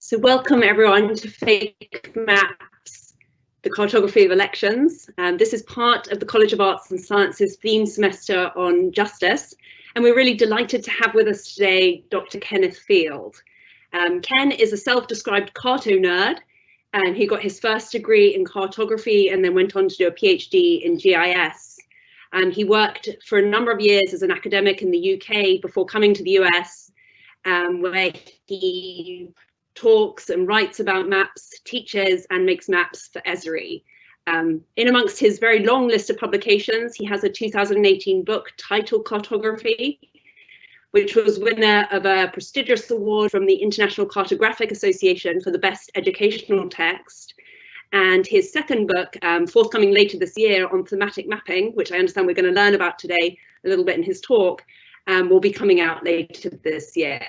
So welcome everyone to Fake Maps, the Cartography of Elections. This is part of the College of Arts and Sciences theme semester on justice. And we're really delighted to have with us today Dr. Kenneth Field. Ken is a self-described carto nerd, and he got his first degree in cartography and then went on to do a PhD in GIS. He worked for a number of years as an academic in the UK before coming to the US, where he talks and writes about maps, teaches and makes maps for Esri. In amongst his very long list of publications, he has a 2018 book titled Cartography, which was winner of a prestigious award from the International Cartographic Association for the best educational text. And his second book, forthcoming later this year on thematic mapping, which I understand we're going to learn about today a little bit in his talk, will be coming out later this year.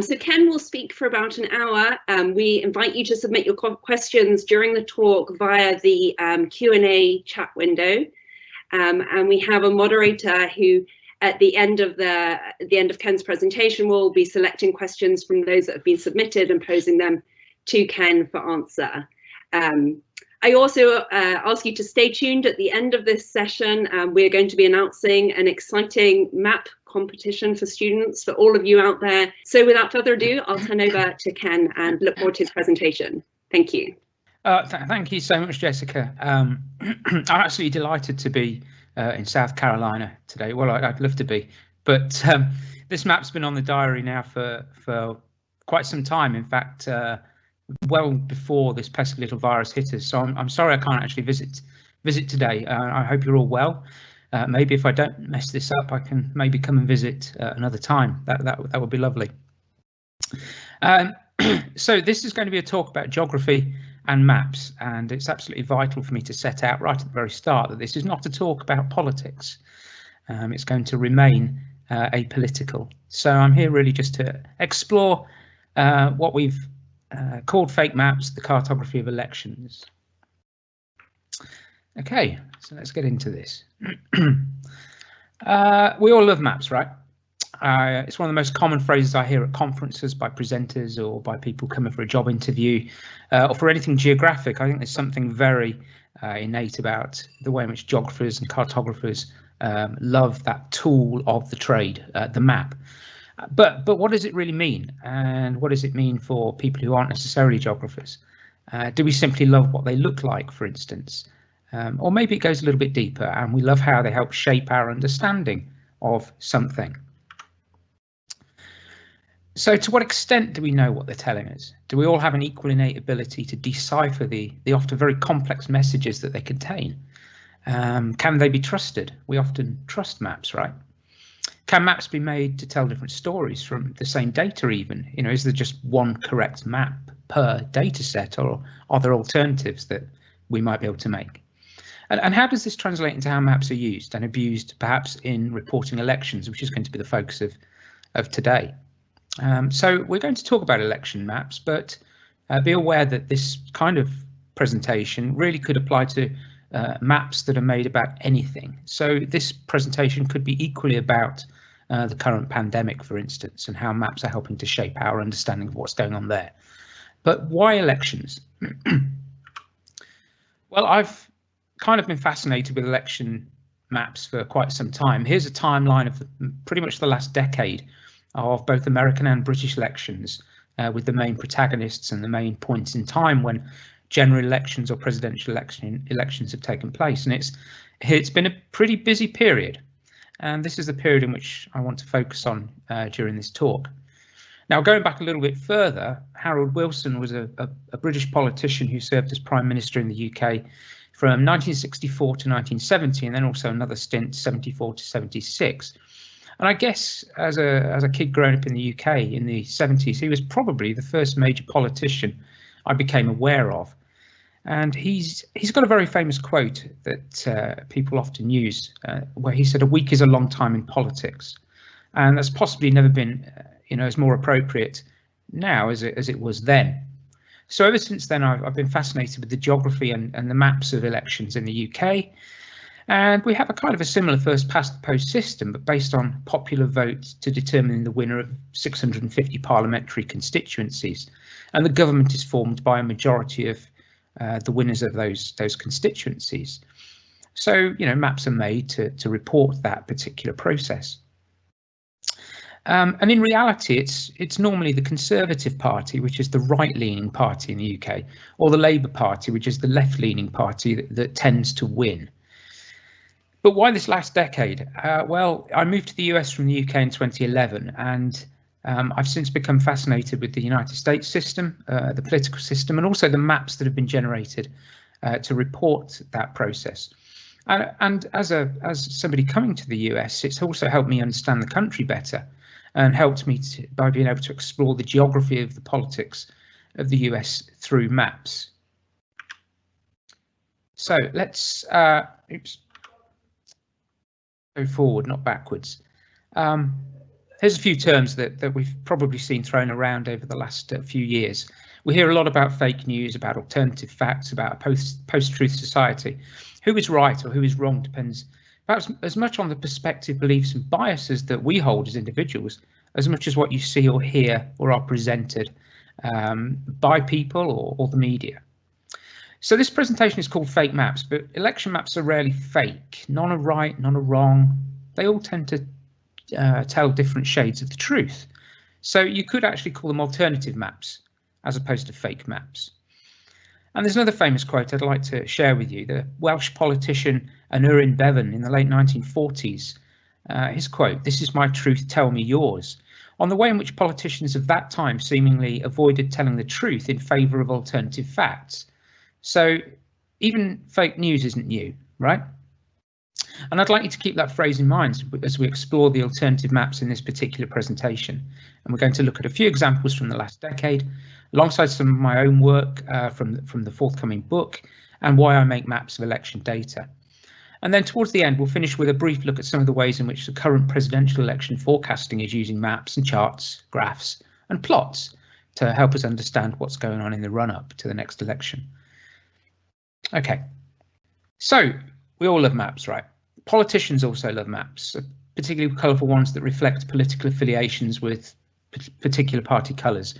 So Ken will speak for about an hour. We invite you to submit your questions during the talk via the Q&A chat window. And we have a moderator who, at the end of Ken's presentation, will be selecting questions from those that have been submitted and posing them to Ken for answer. I also ask you to stay tuned at the end of this session. We're going to be announcing an exciting map competition for students, for all of you out there. So without further ado, I'll turn over to Ken and look forward to his presentation. Thank you. Thank you so much, Jessica. I'm absolutely delighted to be in South Carolina today. Well, I'd love to be, but this map's been on the diary now for quite some time. In fact, well before this pesky little virus hit us. So I'm sorry I can't actually visit today. I hope you're all well. Maybe if I don't mess this up, I can maybe come and visit another time. That would be lovely. So this is going to be a talk about geography and maps, and it's absolutely vital for me to set out right at the very start that this is not a talk about politics. It's going to remain apolitical. So I'm here really just to explore what we've called fake maps, the cartography of elections. Okay, so let's get into this. We all love maps, right? It's one of the most common phrases I hear at conferences by presenters or by people coming for a job interview or for anything geographic. I think there's something very innate about the way in which geographers and cartographers love that tool of the trade, the map. But what does it really mean? And what does it mean for people who aren't necessarily geographers? Do we simply love what they look like, for instance? Or maybe it goes a little bit deeper and we love how they help shape our understanding of something. So to what extent do we know what they're telling us? Do we all have an equal innate ability to decipher the often very complex messages that they contain? Can they be trusted? We often trust maps, right? Can maps be made to tell different stories from the same data even? You know, is there just one correct map per data set, or are there alternatives that we might be able to make? And how does this translate into how maps are used and abused, perhaps in reporting elections, which is going to be the focus of today? So we're going to talk about election maps, but be aware that this kind of presentation really could apply to maps that are made about anything. So this presentation could be equally about the current pandemic, for instance, and how maps are helping to shape our understanding of what's going on there. But why elections? Well, I've kind of been fascinated with election maps for quite some time. Here's a timeline of pretty much the last decade of both American and British elections, with the main protagonists and the main points in time when general elections or presidential elections have taken place. And it's been a pretty busy period. And this is the period in which I want to focus on during this talk. Now, going back a little bit further, Harold Wilson was a British politician who served as Prime Minister in the UK from 1964 to 1970, and then also another stint 74 to 76. And I guess as a kid growing up in the UK in the 70s, he was probably the first major politician I became aware of. And he's got a very famous quote that people often use, where he said, "A week is a long time in politics," and that's possibly never been, as more appropriate now as it was then. So ever since then, I've been fascinated with the geography and the maps of elections in the UK. And we have a kind of a similar first past the post system, but based on popular votes to determine the winner of 650 parliamentary constituencies. And the government is formed by a majority of the winners of those constituencies. So, maps are made to report that particular process. And in reality, it's normally the Conservative Party, which is the right-leaning party in the UK, or the Labour Party, which is the left-leaning party that tends to win. But why this last decade? Well, I moved to the US from the UK in 2011, and I've since become fascinated with the United States system, the political system, and also the maps that have been generated to report that process. And as somebody coming to the US, it's also helped me understand the country better, and helped me by being able to explore the geography of the politics of the US through maps. So let's go forward, not backwards. Here's a few terms that we've probably seen thrown around over the last few years. We hear a lot about fake news, about alternative facts, about a post-truth society. Who is right or who is wrong depends perhaps as much on the perspective, beliefs and biases that we hold as individuals, as much as what you see or hear or are presented by people or the media. So this presentation is called Fake Maps, but election maps are rarely fake. None are right, none are wrong. They all tend to tell different shades of the truth. So you could actually call them alternative maps as opposed to fake maps. And there's another famous quote I'd like to share with you. The Welsh politician Aneurin Bevan in the late 1940s, his quote, "This is my truth, tell me yours," on the way in which politicians of that time seemingly avoided telling the truth in favour of alternative facts. So even fake news isn't new, right? And I'd like you to keep that phrase in mind as we explore the alternative maps in this particular presentation. And we're going to look at a few examples from the last decade, alongside some of my own work from the forthcoming book, and why I make maps of election data. And then towards the end, we'll finish with a brief look at some of the ways in which the current presidential election forecasting is using maps and charts, graphs and plots to help us understand what's going on in the run-up to the next election. Okay, so we all love maps, right? Politicians also love maps, particularly colourful ones that reflect political affiliations with particular party colours.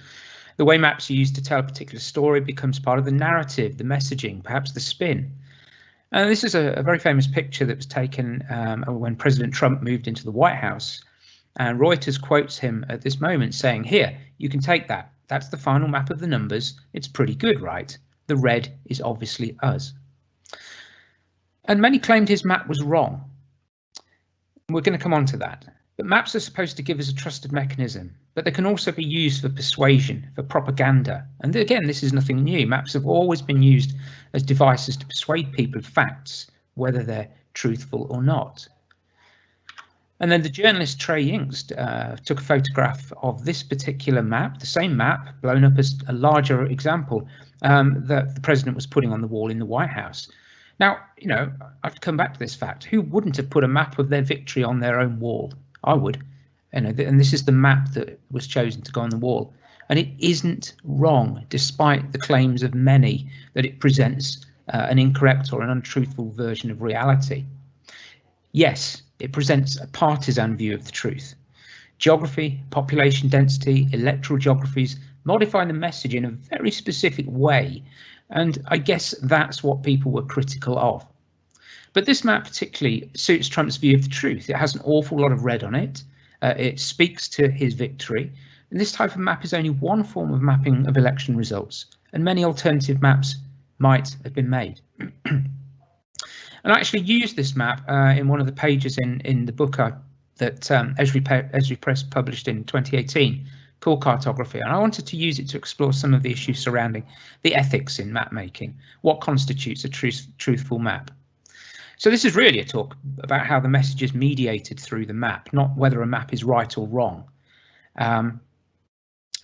The way maps are used to tell a particular story becomes part of the narrative, the messaging, perhaps the spin. And this is a very famous picture that was taken when President Trump moved into the White House. And Reuters quotes him at this moment saying, "Here, you can take that. That's the final map of the numbers. It's pretty good, right? The red is obviously us." And many claimed his map was wrong. We're going to come on to that. But maps are supposed to give us a trusted mechanism, but they can also be used for persuasion, for propaganda. And again, this is nothing new. Maps have always been used as devices to persuade people of facts, whether they're truthful or not. And then the journalist Trey Yingst took a photograph of this particular map, the same map, blown up as a larger example that the president was putting on the wall in the White House. Now, I've come back to this fact. Who wouldn't have put a map of their victory on their own wall? I would. And this is the map that was chosen to go on the wall. And it isn't wrong, despite the claims of many that it presents an incorrect or an untruthful version of reality. Yes, it presents a partisan view of the truth. Geography, population density, electoral geographies modify the message in a very specific way. And I guess that's what people were critical of. But this map particularly suits Trump's view of the truth. It has an awful lot of red on it. It speaks to his victory. And this type of map is only one form of mapping of election results, and many alternative maps might have been made. And I actually used this map in one of the pages in the book that Esri Press published in 2018, called Cartography, and I wanted to use it to explore some of the issues surrounding the ethics in map making. What constitutes a truthful map? So this is really a talk about how the message is mediated through the map, not whether a map is right or wrong. And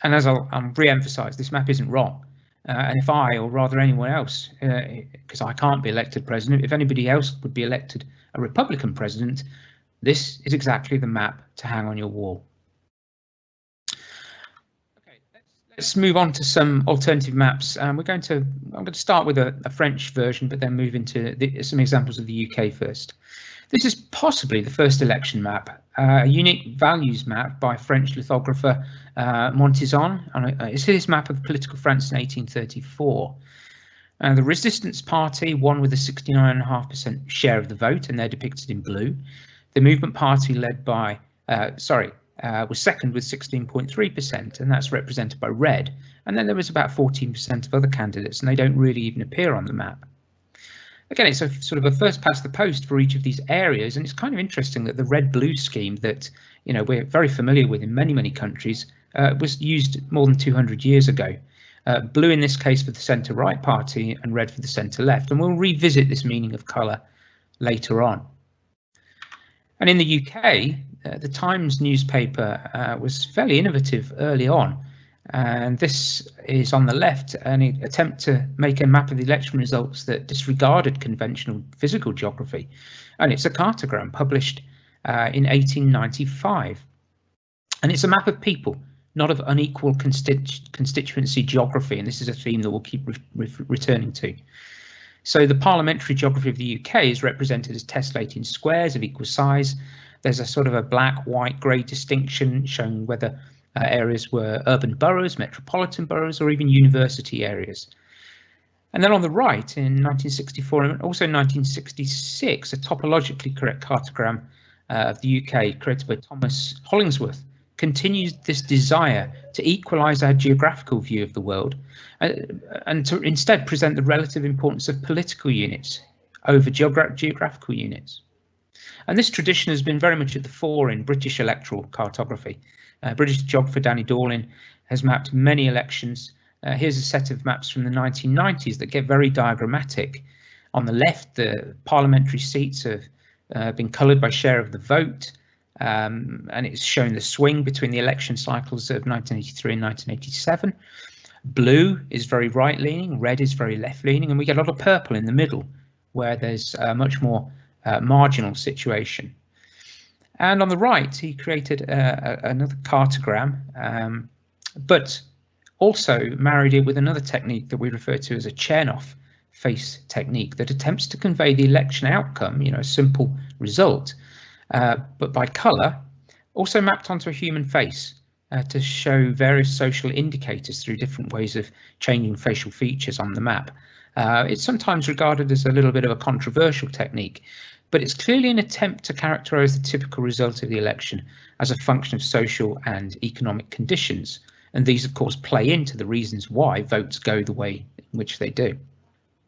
as I'll re-emphasize, this map isn't wrong. And if I, or rather anyone else, because I can't be elected president, if anybody else would be elected a Republican president, this is exactly the map to hang on your wall. Let's move on to some alternative maps. I'm going to start with a French version, but then move into some examples of the UK first. This is possibly the first election map, a unique values map by French lithographer Montizon. It's his map of political France in 1834. The Resistance Party won with a 69.5% share of the vote, and they're depicted in blue. The Movement Party, led by was second with 16.3%, and that's represented by red. And then there was about 14% of other candidates, and they don't really even appear on the map. Again, it's a sort of a first past the post for each of these areas, and it's kind of interesting that the red-blue scheme that we're very familiar with in many countries was used more than 200 years ago. Blue in this case for the centre-right party and red for the centre-left, and we'll revisit this meaning of colour later on. And in the UK, the Times newspaper was fairly innovative early on, and this is on the left an attempt to make a map of the election results that disregarded conventional physical geography, and it's a cartogram published in 1895, and it's a map of people, not of unequal constituency geography, and this is a theme that we'll keep returning to. So the parliamentary geography of the UK is represented as tessellating squares of equal size. There's a sort of a black, white, grey distinction showing whether areas were urban boroughs, metropolitan boroughs, or even university areas. And then on the right, in 1964 and also 1966, a topologically correct cartogram of the UK created by Thomas Hollingsworth continues this desire to equalise our geographical view of the world and to instead present the relative importance of political units over geographical units. And this tradition has been very much at the fore in British electoral cartography. British geographer Danny Dorlin has mapped many elections. Here's a set of maps from the 1990s that get very diagrammatic. On the left, the parliamentary seats have been coloured by share of the vote, and it's showing the swing between the election cycles of 1983 and 1987. Blue is very right-leaning, red is very left-leaning, and we get a lot of purple in the middle, where there's a much more marginal situation. And on the right, he created another cartogram, but also married it with another technique that we refer to as a Chernoff face technique that attempts to convey the election outcome, a simple result, but by colour, also mapped onto a human face to show various social indicators through different ways of changing facial features on the map. It's sometimes regarded as a little bit of a controversial technique, but it's clearly an attempt to characterise the typical result of the election as a function of social and economic conditions. And these, of course, play into the reasons why votes go the way in which they do.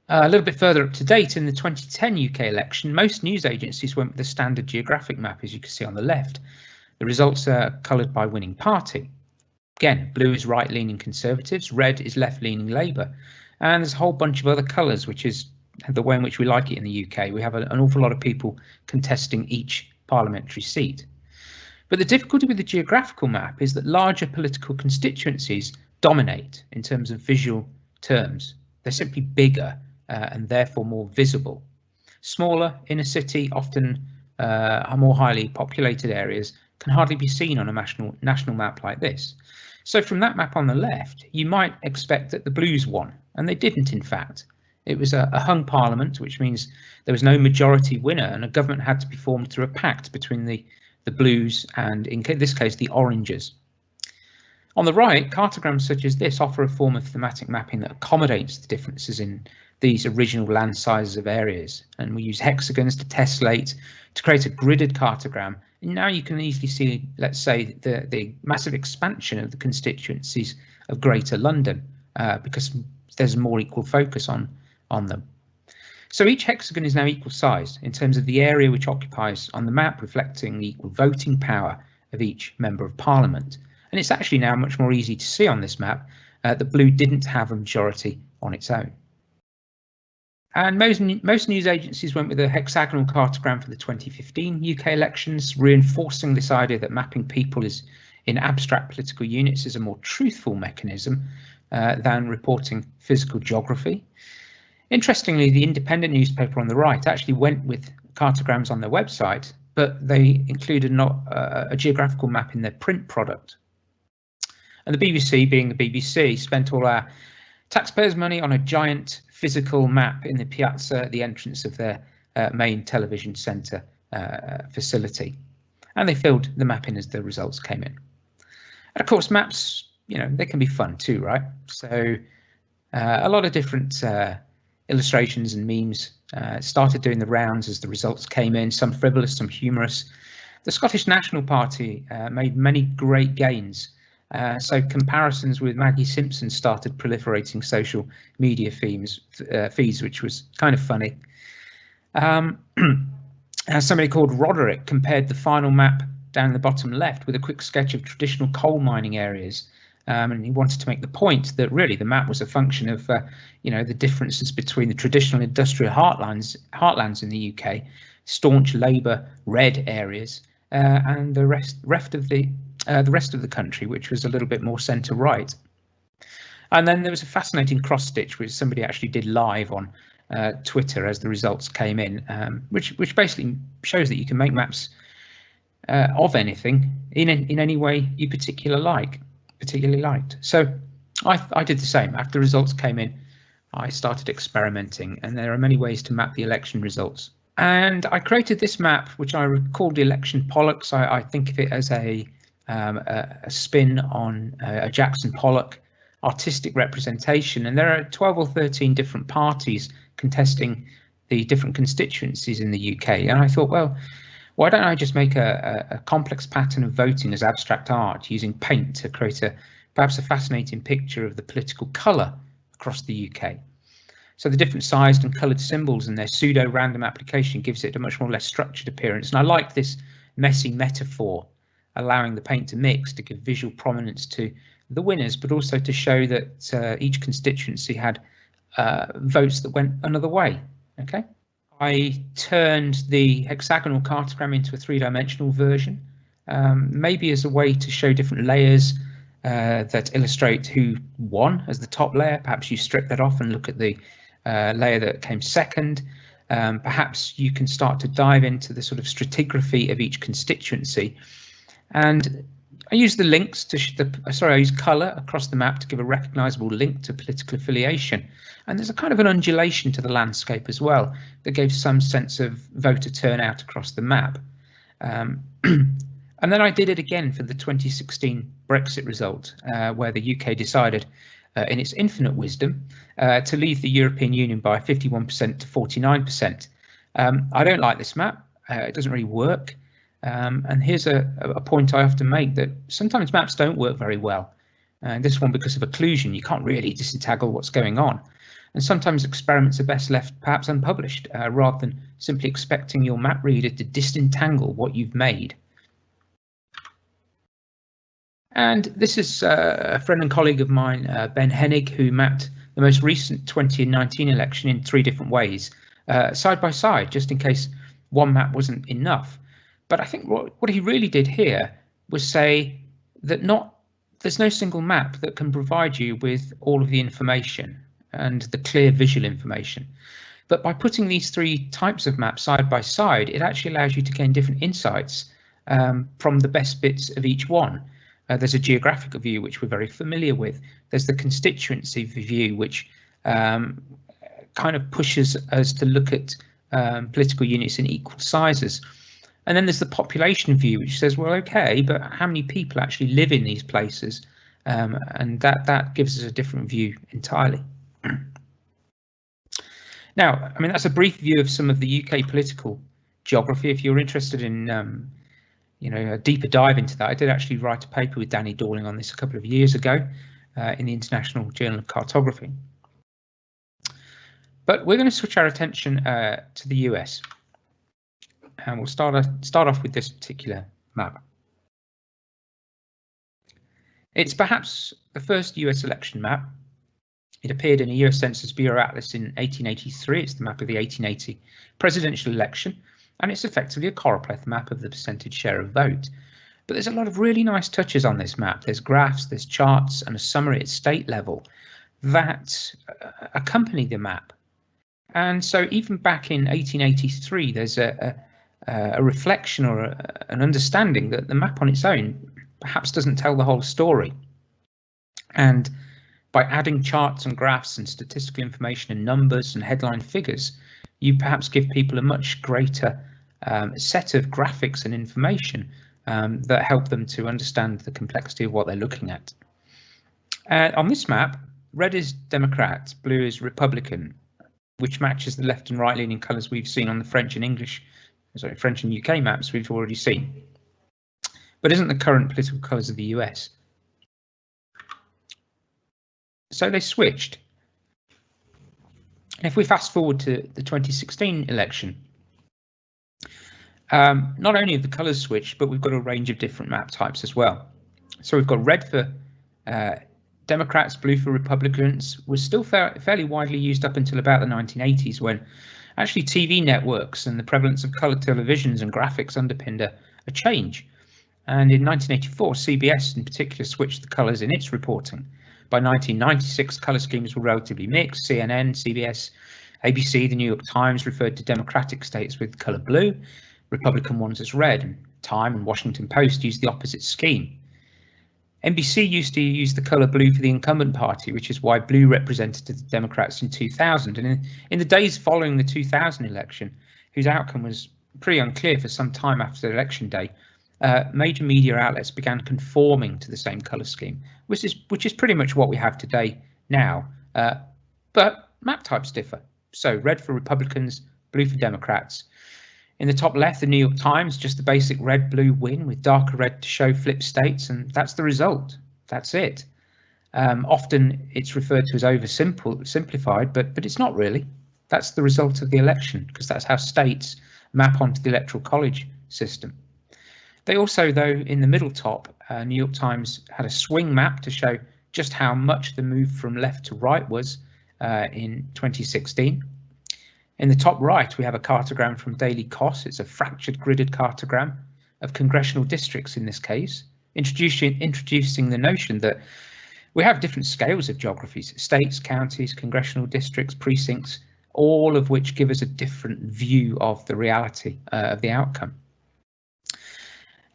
A little bit further up to date, in the 2010 UK election, most news agencies went with the standard geographic map, as you can see on the left. The results are coloured by winning party. Again, blue is right-leaning Conservatives, red is left-leaning Labour, and there's a whole bunch of other colours, which is the way in which we like it in the UK. We have an awful lot of people contesting each parliamentary seat. But the difficulty with the geographical map is that larger political constituencies dominate in terms of visual terms. They're simply bigger and therefore more visible. Smaller inner city, often more highly populated areas can hardly be seen on a national map like this. So from that map on the left, you might expect that the Blues won, and they didn't in fact. It was a hung parliament, which means there was no majority winner, and a government had to be formed through a pact between the Blues and, in this case, the Oranges. On the right, cartograms such as this offer a form of thematic mapping that accommodates the differences in these original land sizes of areas, and we use hexagons to tessellate to create a gridded cartogram. And now you can easily see, let's say, the massive expansion of the constituencies of Greater London because there's a more equal focus on them. So each hexagon is now equal sized in terms of the area which occupies on the map, reflecting the equal voting power of each member of parliament. And it's actually now much more easy to see on this map that blue didn't have a majority on its own. And most news agencies went with a hexagonal cartogram for the 2015 UK elections, reinforcing this idea that mapping people in abstract political units is a more truthful mechanism than reporting physical geography. Interestingly, the independent newspaper on the right actually went with cartograms on their website, but they included a geographical map in their print product. And the BBC, being the BBC, spent all our taxpayers' money on a giant physical map in the piazza at the entrance of their main television centre facility. And they filled the map in as the results came in. And of course, maps, they can be fun too, right? So a lot of different illustrations and memes started doing the rounds as the results came in, some frivolous, some humorous. The Scottish National Party made many great gains. So comparisons with Maggie Simpson started proliferating social media feeds, which was kind of funny. Somebody called Roderick compared the final map down the bottom left with a quick sketch of traditional coal mining areas. And he wanted to make the point that really the map was a function of, the differences between the traditional industrial heartlands in the UK, staunch Labour red areas, and the rest of the country, which was a little bit more centre right. And then there was a fascinating cross stitch which somebody actually did live on Twitter as the results came in, which basically shows that you can make maps of anything in any way you particularly liked. So I did the same. After the results came in, I started experimenting, and there are many ways to map the election results. And I created this map, which I called the Election Pollux. I think of it as a spin on a Jackson Pollock artistic representation. And there are 12 or 13 different parties contesting the different constituencies in the UK. And I thought, well, why don't I just make a complex pattern of voting as abstract art using paint to create perhaps a fascinating picture of the political colour across the UK. So the different sized and coloured symbols and their pseudo-random application gives it a much more less structured appearance. And I like this messy metaphor, allowing the paint to mix to give visual prominence to the winners, but also to show that each constituency had votes that went another way. Okay. I turned the hexagonal cartogram into a three-dimensional version, maybe as a way to show different layers that illustrate who won as the top layer. Perhaps you strip that off and look at the layer that came second. Perhaps you can start to dive into the sort of stratigraphy of each constituency. And I use the links to I use colour across the map to give a recognisable link to political affiliation. And there's a kind of an undulation to the landscape as well that gave some sense of voter turnout across the map. And then I did it again for the 2016 Brexit result, where the UK decided, in its infinite wisdom, to leave the European Union by 51% to 49%. I don't like this map. It doesn't really work. And here's a point I often make, that sometimes maps don't work very well. This one because of occlusion. You can't really disentangle what's going on. And sometimes experiments are best left perhaps unpublished, rather than simply expecting your map reader to disentangle what you've made. And this is a friend and colleague of mine, Ben Hennig, who mapped the most recent 2019 election in 3 different ways, side by side, just in case one map wasn't enough. But I think what he really did here was say that there's no single map that can provide you with all of the information and the clear visual information. But by putting these 3 types of maps side by side, it actually allows you to gain different insights from the best bits of each one. There's a geographical view, which we're very familiar with. There's the constituency view, which kind of pushes us to look at political units in equal sizes. And then there's the population view, which says, well, OK, but how many people actually live in these places? And that gives us a different view entirely. Now, I mean, that's a brief view of some of the UK political geography. If you're interested in a deeper dive into that, I did actually write a paper with Danny Dorling on this a couple of years ago in the International Journal of Cartography. But we're going to switch our attention to the US. And we'll start off with this particular map. It's perhaps the first US election map. It appeared in a US Census Bureau Atlas in 1883. It's the map of the 1880 presidential election, and it's effectively a choropleth map of the percentage share of vote. But there's a lot of really nice touches on this map. There's graphs, there's charts, and a summary at state level that accompany the map. And so even back in 1883, there's a reflection or an understanding that the map on its own perhaps doesn't tell the whole story. And by adding charts and graphs and statistical information and numbers and headline figures, you perhaps give people a much greater set of graphics and information that help them to understand the complexity of what they're looking at. On this map, red is Democrat, blue is Republican, which matches the left and right leaning colours we've seen on the French and French and UK maps we've already seen, but isn't the current political colours of the US. So they switched. And if we fast forward to the 2016 election, not only have the colours switched, but we've got a range of different map types as well. So we've got red for Democrats, blue for Republicans, was still fairly widely used up until about the 1980s, when actually TV networks and the prevalence of colour televisions and graphics underpinned a change. And in 1984, CBS in particular switched the colours in its reporting. By 1996, colour schemes were relatively mixed. CNN, CBS, ABC, the New York Times referred to Democratic states with colour blue, Republican ones as red, and Time and Washington Post used the opposite scheme. NBC used to use the colour blue for the incumbent party, which is why blue represented the Democrats in 2000. And in the days following the 2000 election, whose outcome was pretty unclear for some time after election day, major media outlets began conforming to the same colour scheme, which is pretty much what we have today now. But map types differ. So red for Republicans, blue for Democrats. In the top left, the New York Times, just the basic red-blue win with darker red to show flip states, and that's the result. That's it. Often it's referred to as oversimplified, but it's not really. That's the result of the election, because that's how states map onto the Electoral College system. They also, though, in the middle top, New York Times had a swing map to show just how much the move from left to right was in 2016. In the top right, we have a cartogram from Daily Kos. It's a fractured gridded cartogram of congressional districts in this case, introducing the notion that we have different scales of geographies, states, counties, congressional districts, precincts, all of which give us a different view of the reality of the outcome.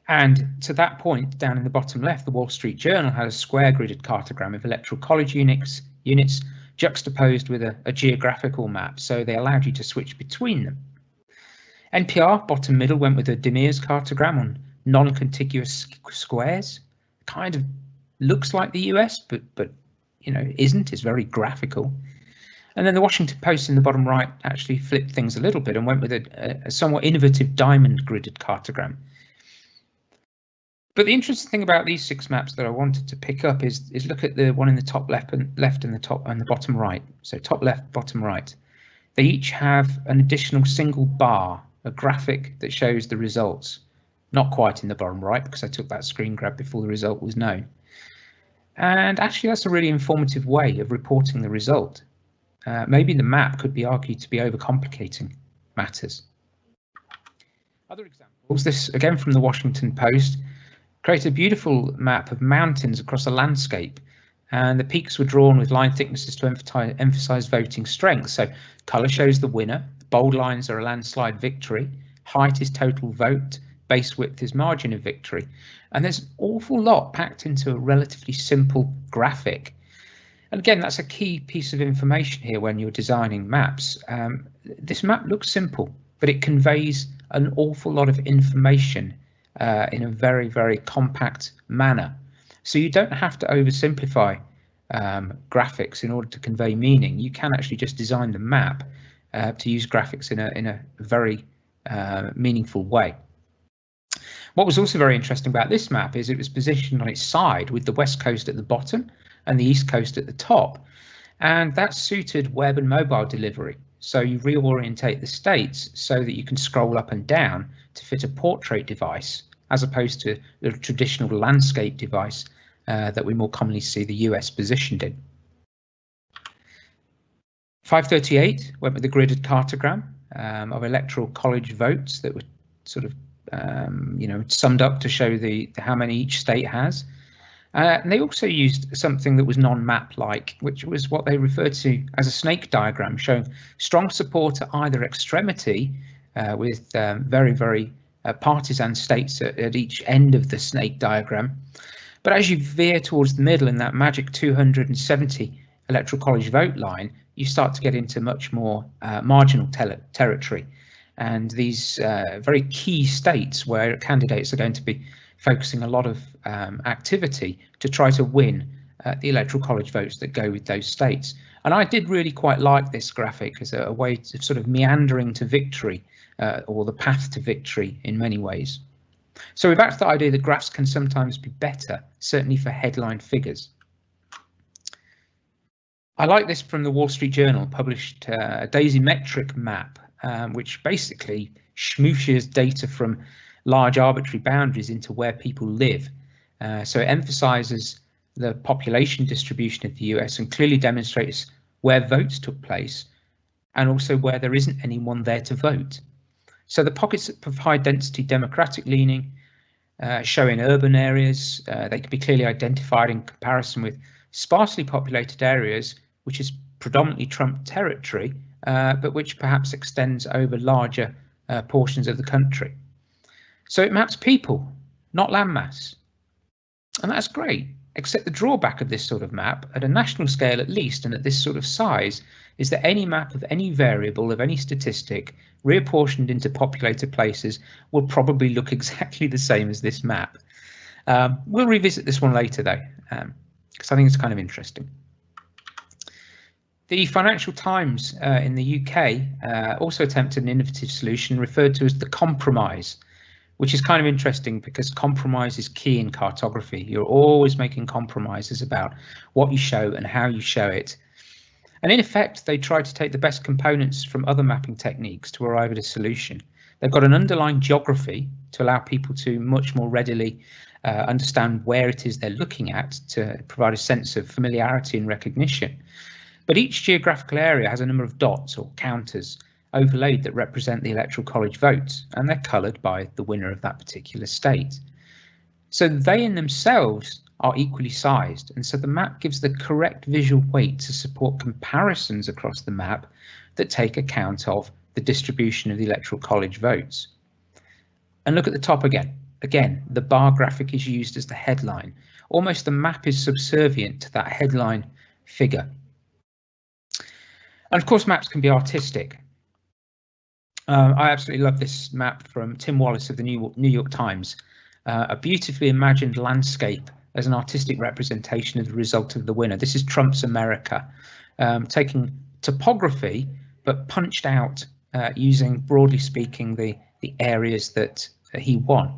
And to that point, down in the bottom left, the Wall Street Journal had a square gridded cartogram of Electoral College units juxtaposed with a geographical map, so they allowed you to switch between them. NPR, bottom middle, went with a Demir's cartogram on non-contiguous squares. Kind of looks like the US, but you know, isn't. It's very graphical. And then the Washington Post in the bottom right actually flipped things a little bit and went with a somewhat innovative diamond gridded cartogram. But the interesting thing about these 6 maps that I wanted to pick up is look at the one in the top left and the top and the bottom right. So top left, bottom right. They each have an additional single bar, a graphic that shows the results. Not quite in the bottom right, because I took that screen grab before the result was known. And actually, that's a really informative way of reporting the result. Maybe the map could be argued to be overcomplicating matters. Other examples, this again from the Washington Post, create a beautiful map of mountains across a landscape, and the peaks were drawn with line thicknesses to emphasize voting strength. So colour shows the winner, bold lines are a landslide victory, height is total vote, base width is margin of victory. And there's an awful lot packed into a relatively simple graphic. And again, that's a key piece of information here when you're designing maps. This map looks simple, but it conveys an awful lot of information in a very, very compact manner. So you don't have to oversimplify graphics in order to convey meaning. You can actually just design the map to use graphics in a very meaningful way. What was also very interesting about this map is it was positioned on its side with the west coast at the bottom and the east coast at the top, and that suited web and mobile delivery. So you reorientate the states so that you can scroll up and down to fit a portrait device, as opposed to the traditional landscape device that we more commonly see the US positioned in. 538 went with the gridded cartogram of Electoral College votes that were sort of summed up to show how many each state has. And they also used something that was non-map-like, which was what they referred to as a snake diagram, showing strong support at either extremity with very, very partisan states at each end of the snake diagram, But as you veer towards the middle in that magic 270 electoral college vote line, you start to get into much more marginal territory. And these very key states where candidates are going to be focusing a lot of activity to try to win the electoral college votes that go with those states. And I did really quite like this graphic as a way of sort of meandering to victory, or the path to victory in many ways. So we're back to the idea that graphs can sometimes be better, certainly for headline figures. I like this from the Wall Street Journal, published a daisy-metric map, which basically smooshes data from large arbitrary boundaries into where people live. So it emphasizes the population distribution of the US and clearly demonstrates where votes took place and also where there isn't anyone there to vote. So the pockets of high density democratic leaning show in urban areas. They can be clearly identified in comparison with sparsely populated areas, which is predominantly Trump territory, but which perhaps extends over larger portions of the country. So it maps people, not landmass. And that's great, except the drawback of this sort of map, at a national scale at least, and at this sort of size, is that any map of any variable of any statistic reapportioned into populated places will probably look exactly the same as this map. We'll revisit this one later though, because I think it's kind of interesting. The Financial Times in the UK also attempted an innovative solution referred to as the compromise, which is kind of interesting because compromise is key in cartography. You're always making compromises about what you show and how you show it. And in effect, they try to take the best components from other mapping techniques to arrive at a solution. They've got an underlying geography to allow people to much more readily understand where it is they're looking at, to provide a sense of familiarity and recognition. But each geographical area has a number of dots or counters overlaid that represent the electoral college votes, and they're coloured by the winner of that particular state. So they in themselves are equally sized, and so the map gives the correct visual weight to support comparisons across the map that take account of the distribution of the electoral college votes. And look at the top again. Again, the bar graphic is used as the headline. Almost the map is subservient to that headline figure. And of course, maps can be artistic. I absolutely love this map from Tim Wallace of the New York Times, a beautifully imagined landscape as an artistic representation of the result of the winner. This is Trump's America, taking topography, but punched out using, broadly speaking, the areas that he won.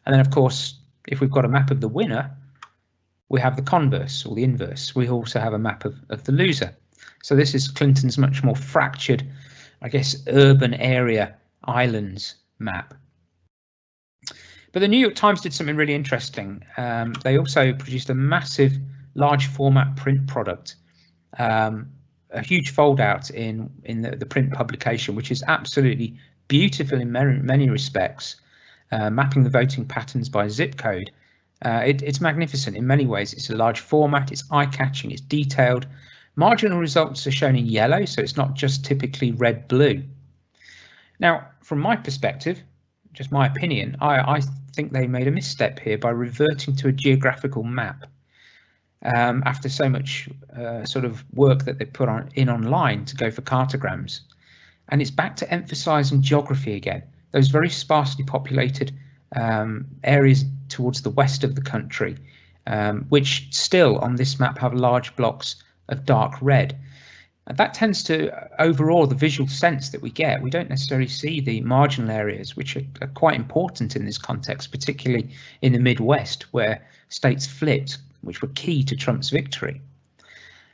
And then, of course, if we've got a map of the winner, we have the converse or the inverse. We also have a map of the loser. So this is Clinton's much more fractured, I guess, urban area islands map. But the New York Times did something really interesting. They also produced a massive large format print product, a huge fold out in the print publication, which is absolutely beautiful in many respects, mapping the voting patterns by zip code. It's magnificent in many ways. It's a large format, it's eye-catching, it's detailed. Marginal results are shown in yellow, so it's not just typically red-blue. Now, from my perspective, just my opinion, I think they made a misstep here by reverting to a geographical map after so much sort of work that they put in online to go for cartograms. And it's back to emphasising geography again, those very sparsely populated areas towards the west of the country, which still on this map have large blocks of dark red. And that tends to overawe the visual sense that we get. We don't necessarily see the marginal areas, which are quite important in this context, particularly in the Midwest, where states flipped, which were key to Trump's victory.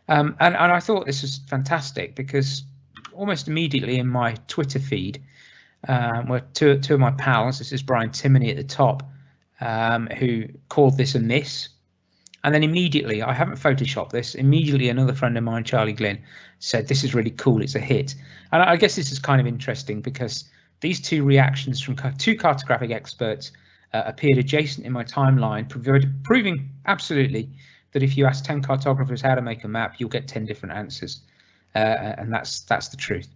And I thought this was fantastic because almost immediately in my Twitter feed, were two of my pals, this is Brian Timoney at the top, who called this a miss. And then immediately, I haven't photoshopped this, immediately another friend of mine, Charlie Glynn, said, this is really cool, it's a hit. And I guess this is kind of interesting because these two reactions from two cartographic experts appeared adjacent in my timeline, proving absolutely that if you ask 10 cartographers how to make a map, you'll get 10 different answers. And that's the truth.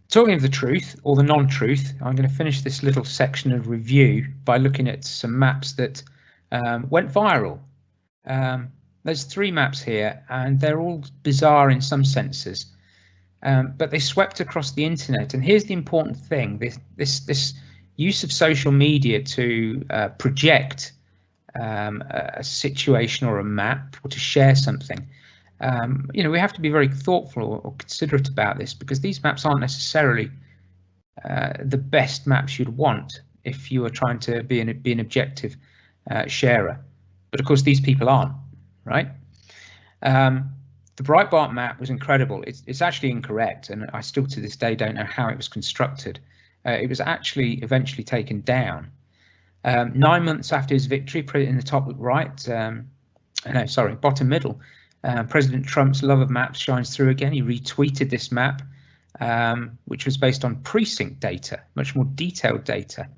Talking of the truth, or the non-truth, I'm going to finish this little section of review by looking at some maps that went viral. There's 3 maps here, and they're all bizarre in some senses, but they swept across the internet. And here's the important thing: this use of social media to project a situation or a map, or to share something. We have to be very thoughtful or considerate about this, because these maps aren't necessarily the best maps you'd want if you were trying to be an objective sharer. But of course, these people aren't, right? The Breitbart map was incredible. It's actually incorrect, and I still to this day don't know how it was constructed. It was actually eventually taken down. 9 months after his victory, put it in the top right, bottom middle, President Trump's love of maps shines through again. He retweeted this map, which was based on precinct data, much more detailed data.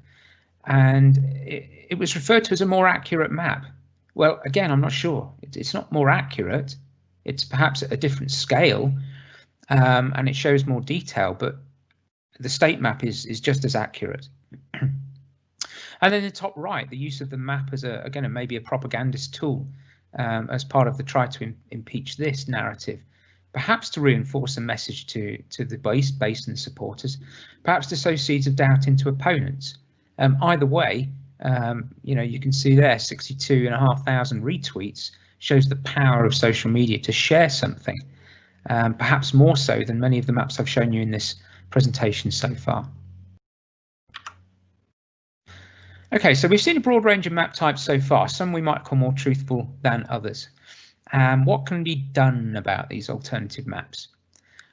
And it was referred to as a more accurate map. Well, again, I'm not sure. It's not more accurate. It's perhaps at a different scale, and it shows more detail, but the state map is just as accurate. And then the top right, the use of the map as maybe a propagandist tool, as part of the try to impeach this narrative, perhaps to reinforce a message to the base and the supporters, perhaps to sow seeds of doubt into opponents. Either way, you can see there 62,500 retweets shows the power of social media to share something, perhaps more so than many of the maps I've shown you in this presentation so far. Okay, so we've seen a broad range of map types so far. Some we might call more truthful than others. What can be done about these alternative maps?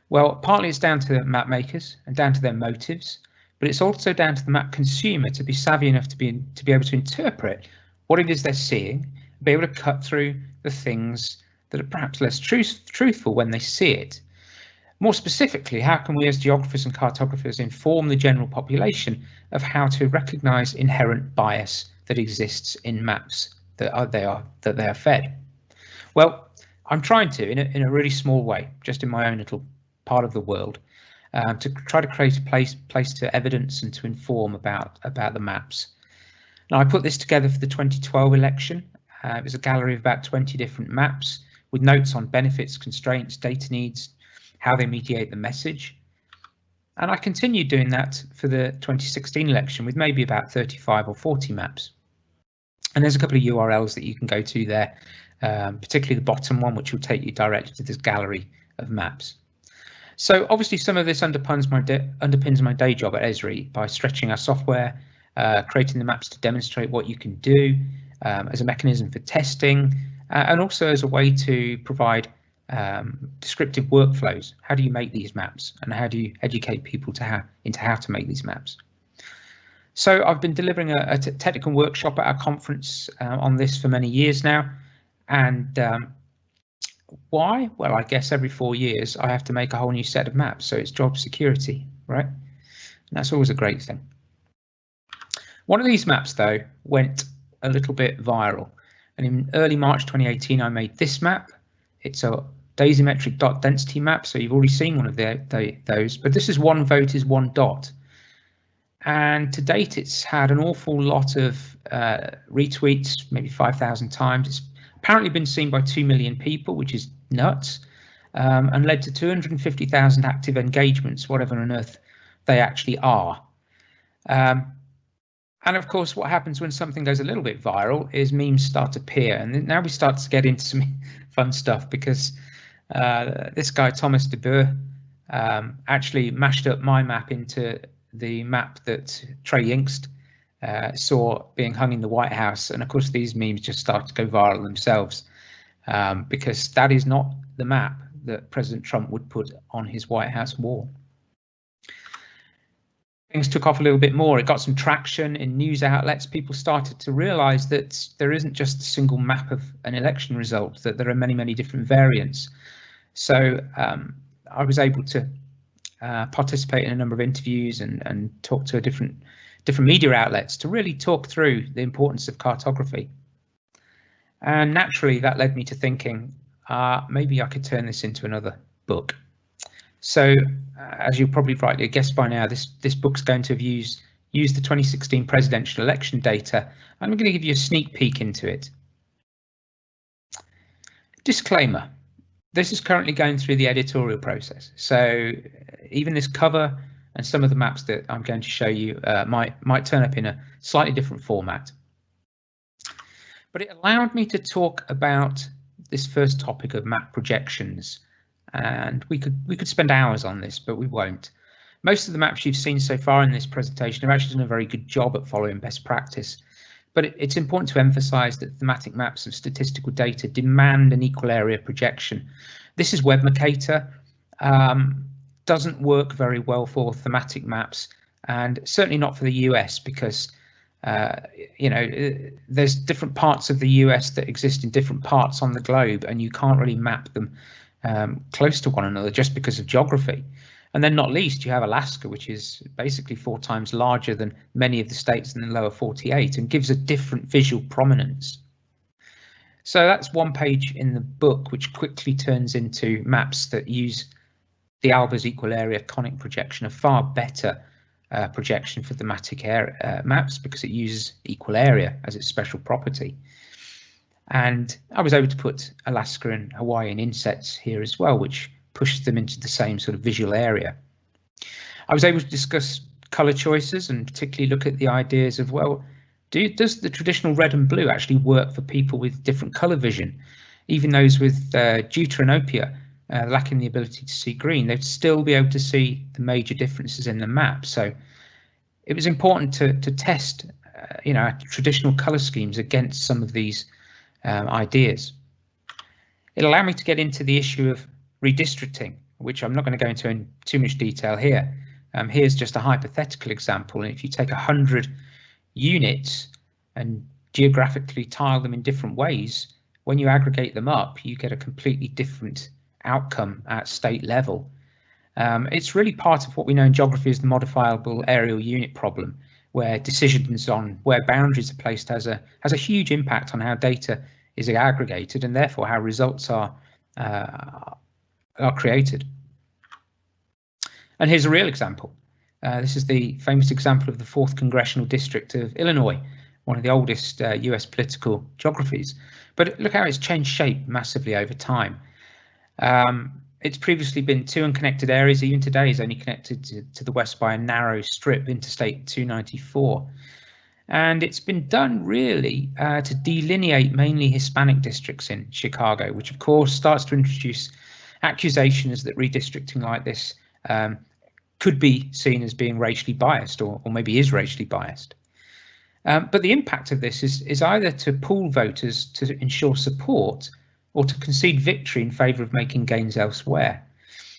Well, partly it's down to map makers and down to their motives, but it's also down to the map consumer to be savvy enough to be able to interpret what it is they're seeing, be able to cut through the things that are perhaps less truthful when they see it. More specifically, how can we as geographers and cartographers inform the general population of how to recognise inherent bias that exists in maps that they are fed? Well, I'm trying to, in a really small way, just in my own little part of the world, to try to create a place to evidence and to inform about the maps. Now, I put this together for the 2012 election. It was a gallery of about 20 different maps with notes on benefits, constraints, data needs, how they mediate the message. And I continued doing that for the 2016 election with maybe about 35 or 40 maps. And there's a couple of URLs that you can go to there, particularly the bottom one, which will take you directly to this gallery of maps. So obviously some of this underpins my day job at Esri by stretching our software, creating the maps to demonstrate what you can do as a mechanism for testing, and also as a way to provide descriptive workflows. How do you make these maps, and how do you educate people into how to make these maps? So I've been delivering a technical workshop at our conference on this for many years now. And why? Well, I guess every 4 years I have to make a whole new set of maps. So it's job security, right? And that's always a great thing. One of these maps, though, went a little bit viral. And in early March 2018, I made this map. It's a daisymmetric dot density map. So you've already seen one of those, but this is one vote is one dot. And to date, it's had an awful lot of retweets, maybe 5,000 times. It's apparently been seen by 2 million people, which is nuts, and led to 250,000 active engagements, whatever on earth they actually are. And of course, what happens when something goes a little bit viral is memes start to appear. And now we start to get into some fun stuff, because this guy, Thomas de Boer, actually mashed up my map into the map that Trey Yingst saw being hung in the White House. And of course, these memes just start to go viral themselves, because that is not the map that President Trump would put on his White House wall. Things took off a little bit more. It got some traction in news outlets. People started to realize that there isn't just a single map of an election result, that there are many, many different variants. So I was able to participate in a number of interviews and talk to different media outlets to really talk through the importance of cartography. And naturally, that led me to thinking, maybe I could turn this into another book. So as you'll probably rightly guess by now, this book's going to use use the 2016 presidential election data. I'm going to give you a sneak peek into it. Disclaimer, this is currently going through the editorial process, so even this cover and some of the maps that I'm going to show you might turn up in a slightly different format. But it allowed me to talk about this first topic of map projections, and we could spend hours on this, but we won't. Most of the maps you've seen so far in this presentation have actually done a very good job at following best practice, but it's important to emphasize that thematic maps of statistical data demand an equal area projection. This is WebMercator, doesn't work very well for thematic maps, and certainly not for the US, because you know, there's different parts of the US that exist in different parts on the globe, and you can't really map them close to one another just because of geography. And then not least, you have Alaska, which is basically 4 times larger than many of the states in the lower 48 and gives a different visual prominence. So that's one page in the book, which quickly turns into maps that use the Albers equal area conic projection, a far better projection for thematic area, maps, because it uses equal area as its special property. And I was able to put Alaska and Hawaii in insets here as well, which pushes them into the same sort of visual area. I was able to discuss color choices and particularly look at the ideas of, well, does the traditional red and blue actually work for people with different color vision? Even those with deuteranopia, lacking the ability to see green, they'd still be able to see the major differences in the map. So it was important to test you know, traditional color schemes against some of these ideas. It allowed me to get into the issue of redistricting, which I'm not going to go into in too much detail here. Here's just a hypothetical example, and if you take 100 units and geographically tile them in different ways, when you aggregate them up, you get a completely different outcome at state level. It's really part of what we know in geography as the modifiable areal unit problem, where decisions on where boundaries are placed has a huge impact on how data is aggregated and therefore how results are created. And here's a real example. This is the famous example of the 4th Congressional District of Illinois, one of the oldest US political geographies. But look how it's changed shape massively over time. It's previously been 2 unconnected areas. Even today is only connected to the west by a narrow strip, Interstate 294. And it's been done really to delineate mainly Hispanic districts in Chicago, which of course starts to introduce accusations that redistricting like this could be seen as being racially biased, or maybe is racially biased. But the impact of this is either to pool voters to ensure support or to concede victory in favour of making gains elsewhere.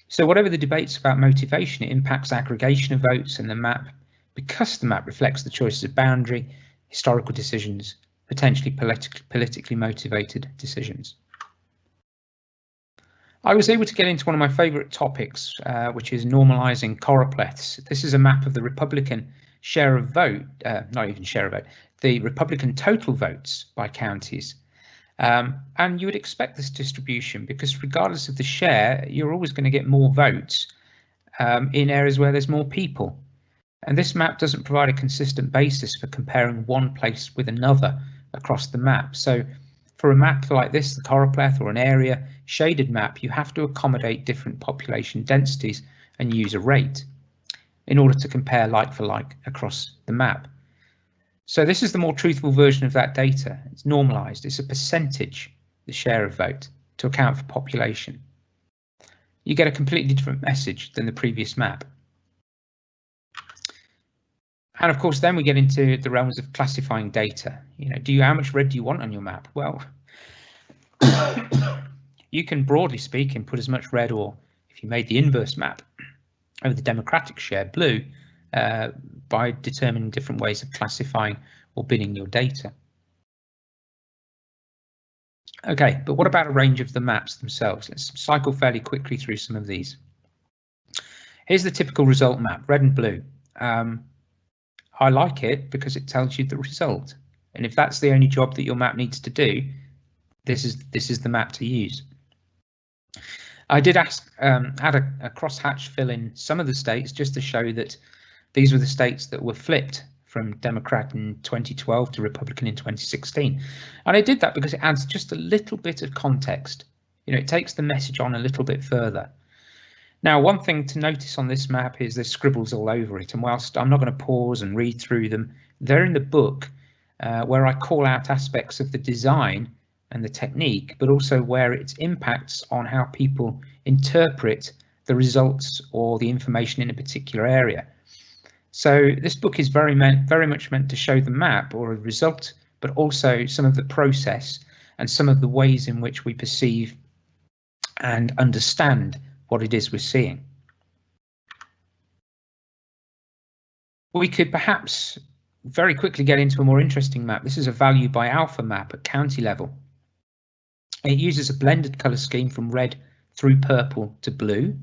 So whatever the debates about motivation, it impacts aggregation of votes and the map, because the map reflects the choices of boundary, historical decisions, potentially politically motivated decisions. I was able to get into one of my favourite topics, which is normalising choropleths. This is a map of the Republican share of vote, not even share of vote, the Republican total votes by counties. And you would expect this distribution because regardless of the share, you're always going to get more votes in areas where there's more people. And this map doesn't provide a consistent basis for comparing one place with another across the map. So for a map like this, the choropleth, or an area shaded map, you have to accommodate different population densities and use a rate in order to compare like for like across the map. So this is the more truthful version of that data. It's normalized. It's a percentage, the share of vote, to account for population. You get a completely different message than the previous map. And of course, then we get into the realms of classifying data. You know, how much red do you want on your map? Well, you can broadly speaking put as much red, or if you made the inverse map of the Democratic share, blue, by determining different ways of classifying or binning your data. Okay, but what about a range of the maps themselves? Let's cycle fairly quickly through some of these. Here's the typical result map, red and blue. I like it because it tells you the result, and if that's the only job that your map needs to do, this is the map to use. I did add a crosshatch fill in some of the states just to show that These were the states that were flipped from Democrat in 2012 to Republican in 2016. And I did that because it adds just a little bit of context. You know, it takes the message on a little bit further. Now, one thing to notice on this map is there's scribbles all over it. And whilst I'm not going to pause and read through them, they're in the book where I call out aspects of the design and the technique, but also where it impacts on how people interpret the results or the information in a particular area. So this book is very much meant to show the map or a result, but also some of the process and some of the ways in which we perceive and understand what it is we're seeing. We could perhaps very quickly get into a more interesting map. This is a value by alpha map at county level. It uses a blended colour scheme from red through purple to blue,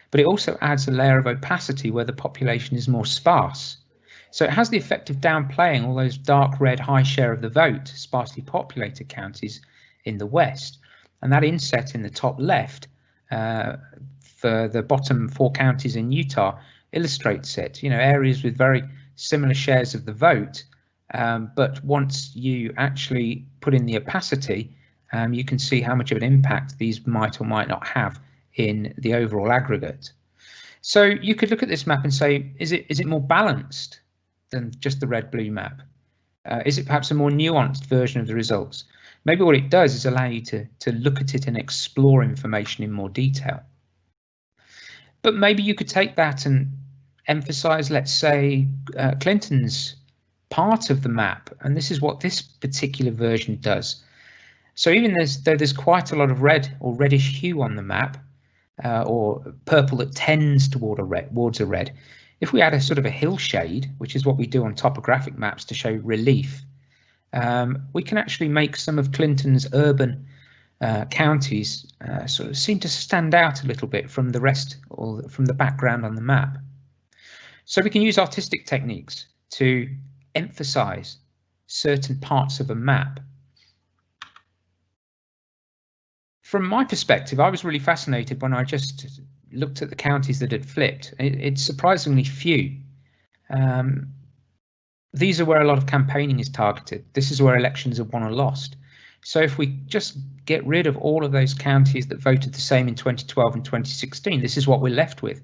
but it also adds a layer of opacity where the population is more sparse. So it has the effect of downplaying all those dark red high share of the vote, sparsely populated counties in the west. And that inset in the top left for the bottom 4 counties in Utah illustrates it. You know, areas with very similar shares of the vote, but once you actually put in the opacity, you can see how much of an impact these might or might not have in the overall aggregate. So you could look at this map and say, is it more balanced than just the red-blue map? Is it perhaps a more nuanced version of the results? Maybe what it does is allow you to look at it and explore information in more detail. But maybe you could take that and emphasize, let's say, Clinton's part of the map, and this is what this particular version does. So even though there's quite a lot of red or reddish hue on the map, or purple that tends towards a red, if we add a sort of a hill shade, which is what we do on topographic maps to show relief, we can actually make some of Clinton's urban counties sort of seem to stand out a little bit from the rest or from the background on the map. So we can use artistic techniques to emphasize certain parts of a map. From my perspective, I was really fascinated when I just looked at the counties that had flipped. It's surprisingly few. These are where a lot of campaigning is targeted. This is where elections are won or lost. So if we just get rid of all of those counties that voted the same in 2012 and 2016, this is what we're left with.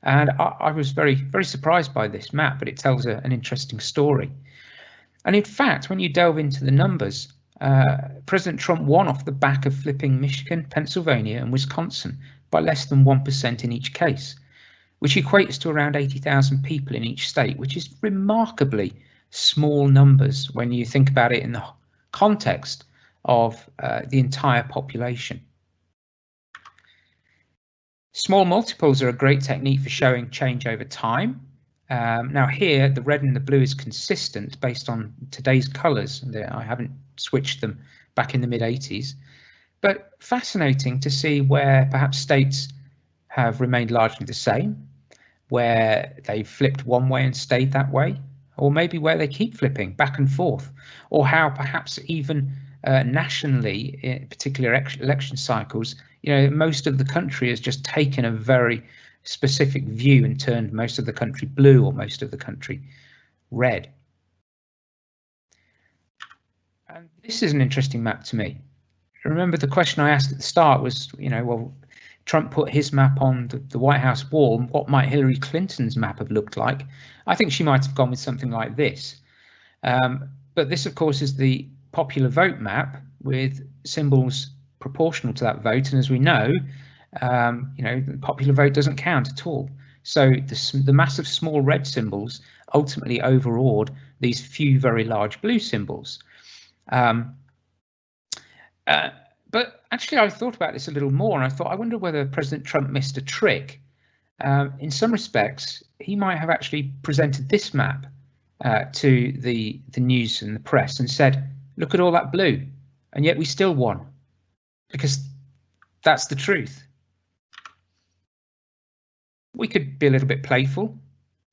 And I was very surprised by this map, but it tells an interesting story. And in fact, when you delve into the numbers, President Trump won off the back of flipping Michigan, Pennsylvania and Wisconsin by less than 1% in each case, which equates to around 80,000 people in each state, which is remarkably small numbers when you think about it in the context of the entire population. Small multiples are a great technique for showing change over time. Now here, the red and the blue is consistent based on today's colours. I haven't switched them back in the mid-80s, but fascinating to see where perhaps states have remained largely the same, where they've flipped one way and stayed that way, or maybe where they keep flipping back and forth, or how perhaps even nationally, in particular election cycles, you know, most of the country has just taken a very specific view and turned most of the country blue or most of the country red. And this is an interesting map to me. Remember the question I asked at the start was, you know, well, Trump put his map on the White House wall. What might Hillary Clinton's map have looked like? I think she might have gone with something like this. But this, of course, is the popular vote map with symbols proportional to that vote. And as we know, you know, the popular vote doesn't count at all. So the massive small red symbols ultimately overawed these few very large blue symbols. But actually, I thought about this a little more, and I thought, I wonder whether President Trump missed a trick. In some respects, he might have actually presented this map to the news and the press and said, look at all that blue, and yet we still won, because that's the truth. We could be a little bit playful.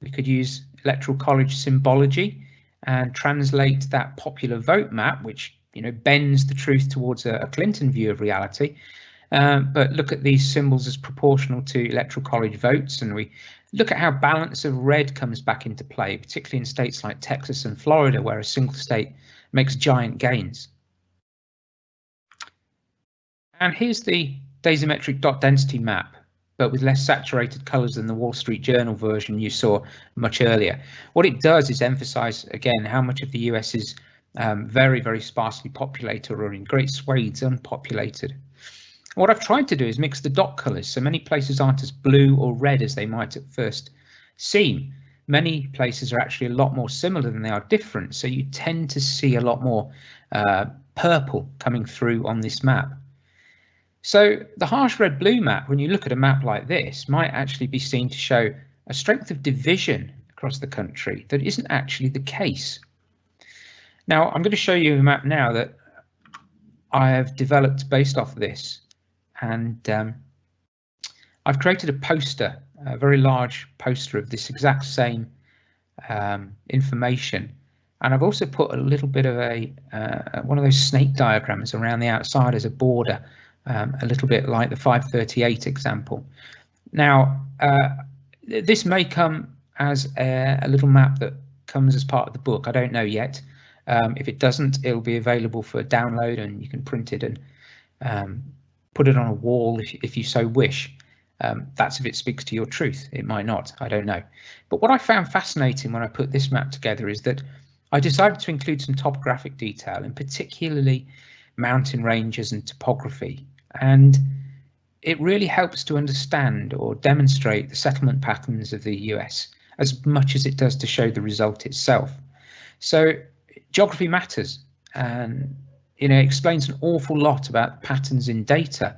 We could use electoral college symbology and translate that popular vote map, which, you know, bends the truth towards a Clinton view of reality, but look at these symbols as proportional to electoral college votes, and we look at how balance of red comes back into play, particularly in states like Texas and Florida, where a single state makes giant gains. And here's the daisyometric dot density map, but with less saturated colours than the Wall Street Journal version you saw much earlier. What it does is emphasise again how much of the US is very, very sparsely populated or in great swathes unpopulated. What I've tried to do is mix the dot colours, so many places aren't as blue or red as they might at first seem. Many places are actually a lot more similar than they are different, so you tend to see a lot more purple coming through on this map. So the harsh red-blue map, when you look at a map like this, might actually be seen to show a strength of division across the country that isn't actually the case. Now, I'm going to show you a map now that I have developed based off this, and I've created a poster, a very large poster of this exact same information, and I've also put a little bit of one of those snake diagrams around the outside as a border, a little bit like the 538 example. Now, this may come as a little map that comes as part of the book. I don't know yet. If it doesn't, it'll be available for download, and you can print it and put it on a wall if you so wish. That's if it speaks to your truth. It might not, I don't know. But what I found fascinating when I put this map together is that I decided to include some topographic detail, and particularly mountain ranges and topography. And it really helps to understand or demonstrate the settlement patterns of the US as much as it does to show the result itself. So geography matters, and explains an awful lot about patterns in data.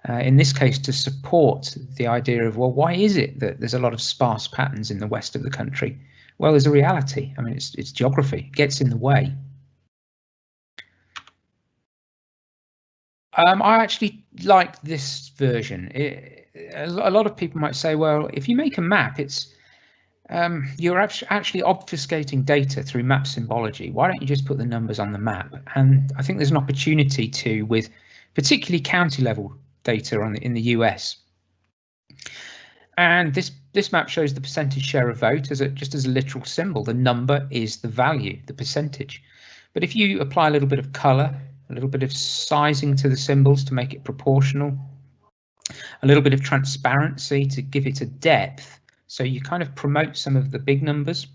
In this case, to support the idea of, well, why is it that there's a lot of sparse patterns in the west of the country? Well, there's a reality. I mean, it's geography. It gets in the way. I actually like this version. A lot of people might say, well, if you make a map, it's you're actually obfuscating data through map symbology. Why don't you just put the numbers on the map? And I think there's an opportunity to, with particularly county level data in the US. And this map shows the percentage share of vote just as a literal symbol. The number is the value, the percentage. But if you apply a little bit of color, a little bit of sizing to the symbols to make it proportional, a little bit of transparency to give it a depth, so you kind of promote some of the big numbers,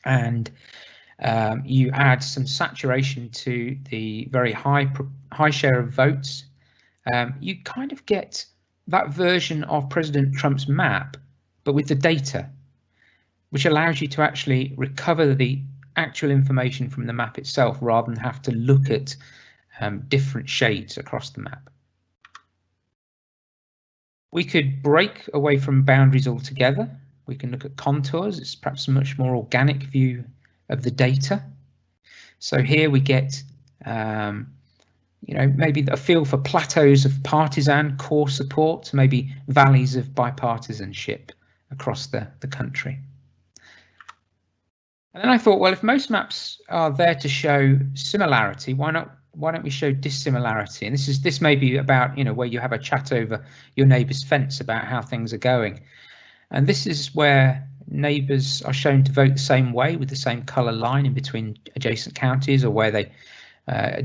and you add some saturation to the very high share of votes, you kind of get that version of President Trump's map, but with the data, which allows you to actually recover the actual information from the map itself rather than have to look at different shades across the map. We could break away from boundaries altogether. We can look at contours. It's perhaps a much more organic view of the data. So here we get maybe a feel for plateaus of partisan core support, maybe valleys of bipartisanship across the country. And then I thought, well, if most maps are there to show similarity, why don't we show dissimilarity? And this may be about, where you have a chat over your neighbour's fence about how things are going. And this is where neighbours are shown to vote the same way with the same colour line in between adjacent counties, or where they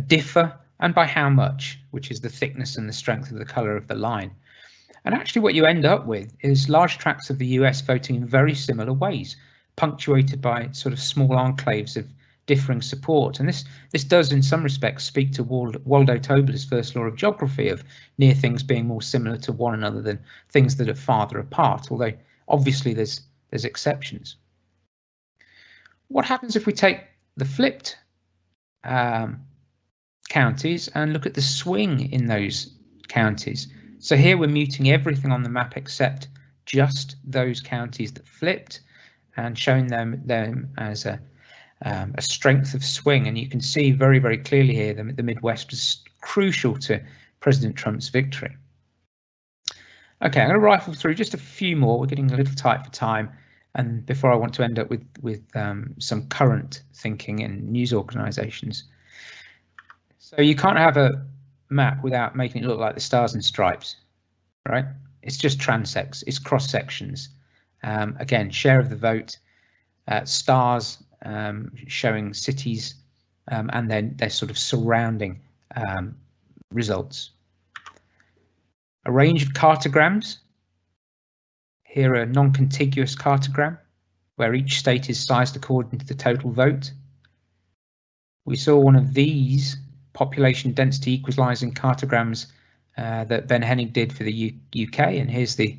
differ, and by how much, which is the thickness and the strength of the colour of the line. And actually what you end up with is large tracts of the US voting in very similar ways, punctuated by sort of small enclaves of differing support. And this does in some respects speak to Waldo Tobler's first law of geography of near things being more similar to one another than things that are farther apart, although obviously there's exceptions. What happens if we take the flipped counties and look at the swing in those counties? So here we're muting everything on the map except just those counties that flipped, and showing them as a strength of swing. And you can see very, very clearly here that the Midwest was crucial to President Trump's victory. Okay, I'm going to rifle through just a few more. We're getting a little tight for time, and before I want to end up with some current thinking in news organisations. So you can't have a map without making it look like the stars and stripes, right? It's just transects, it's cross sections. Again, share of the vote, stars showing cities, and then their sort of surrounding results. A range of cartograms. Here a non-contiguous cartogram where each state is sized according to the total vote. We saw one of these population density equalizing cartograms that Ben Hennig did for the UK, and here's the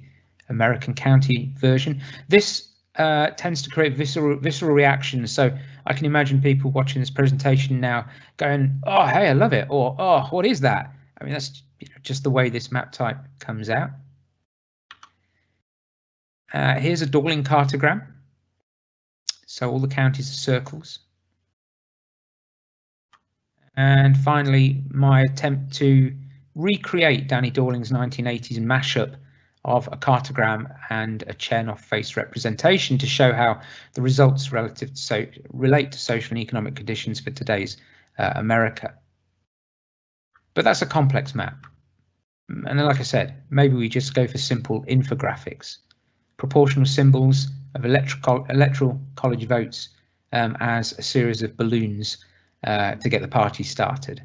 American county version. This tends to create visceral reactions, so I can imagine people watching this presentation now going, oh hey, I love it, or oh, what is that? I mean, that's just the way this map type comes out. Here's a Dawling cartogram, so all the counties are circles. And finally, my attempt to recreate Danny Dawling's 1980s mashup of a cartogram and a Chernoff face representation to show how the results relate to social and economic conditions for today's America. But that's a complex map. And like I said, maybe we just go for simple infographics. Proportional symbols of electoral college votes as a series of balloons to get the party started.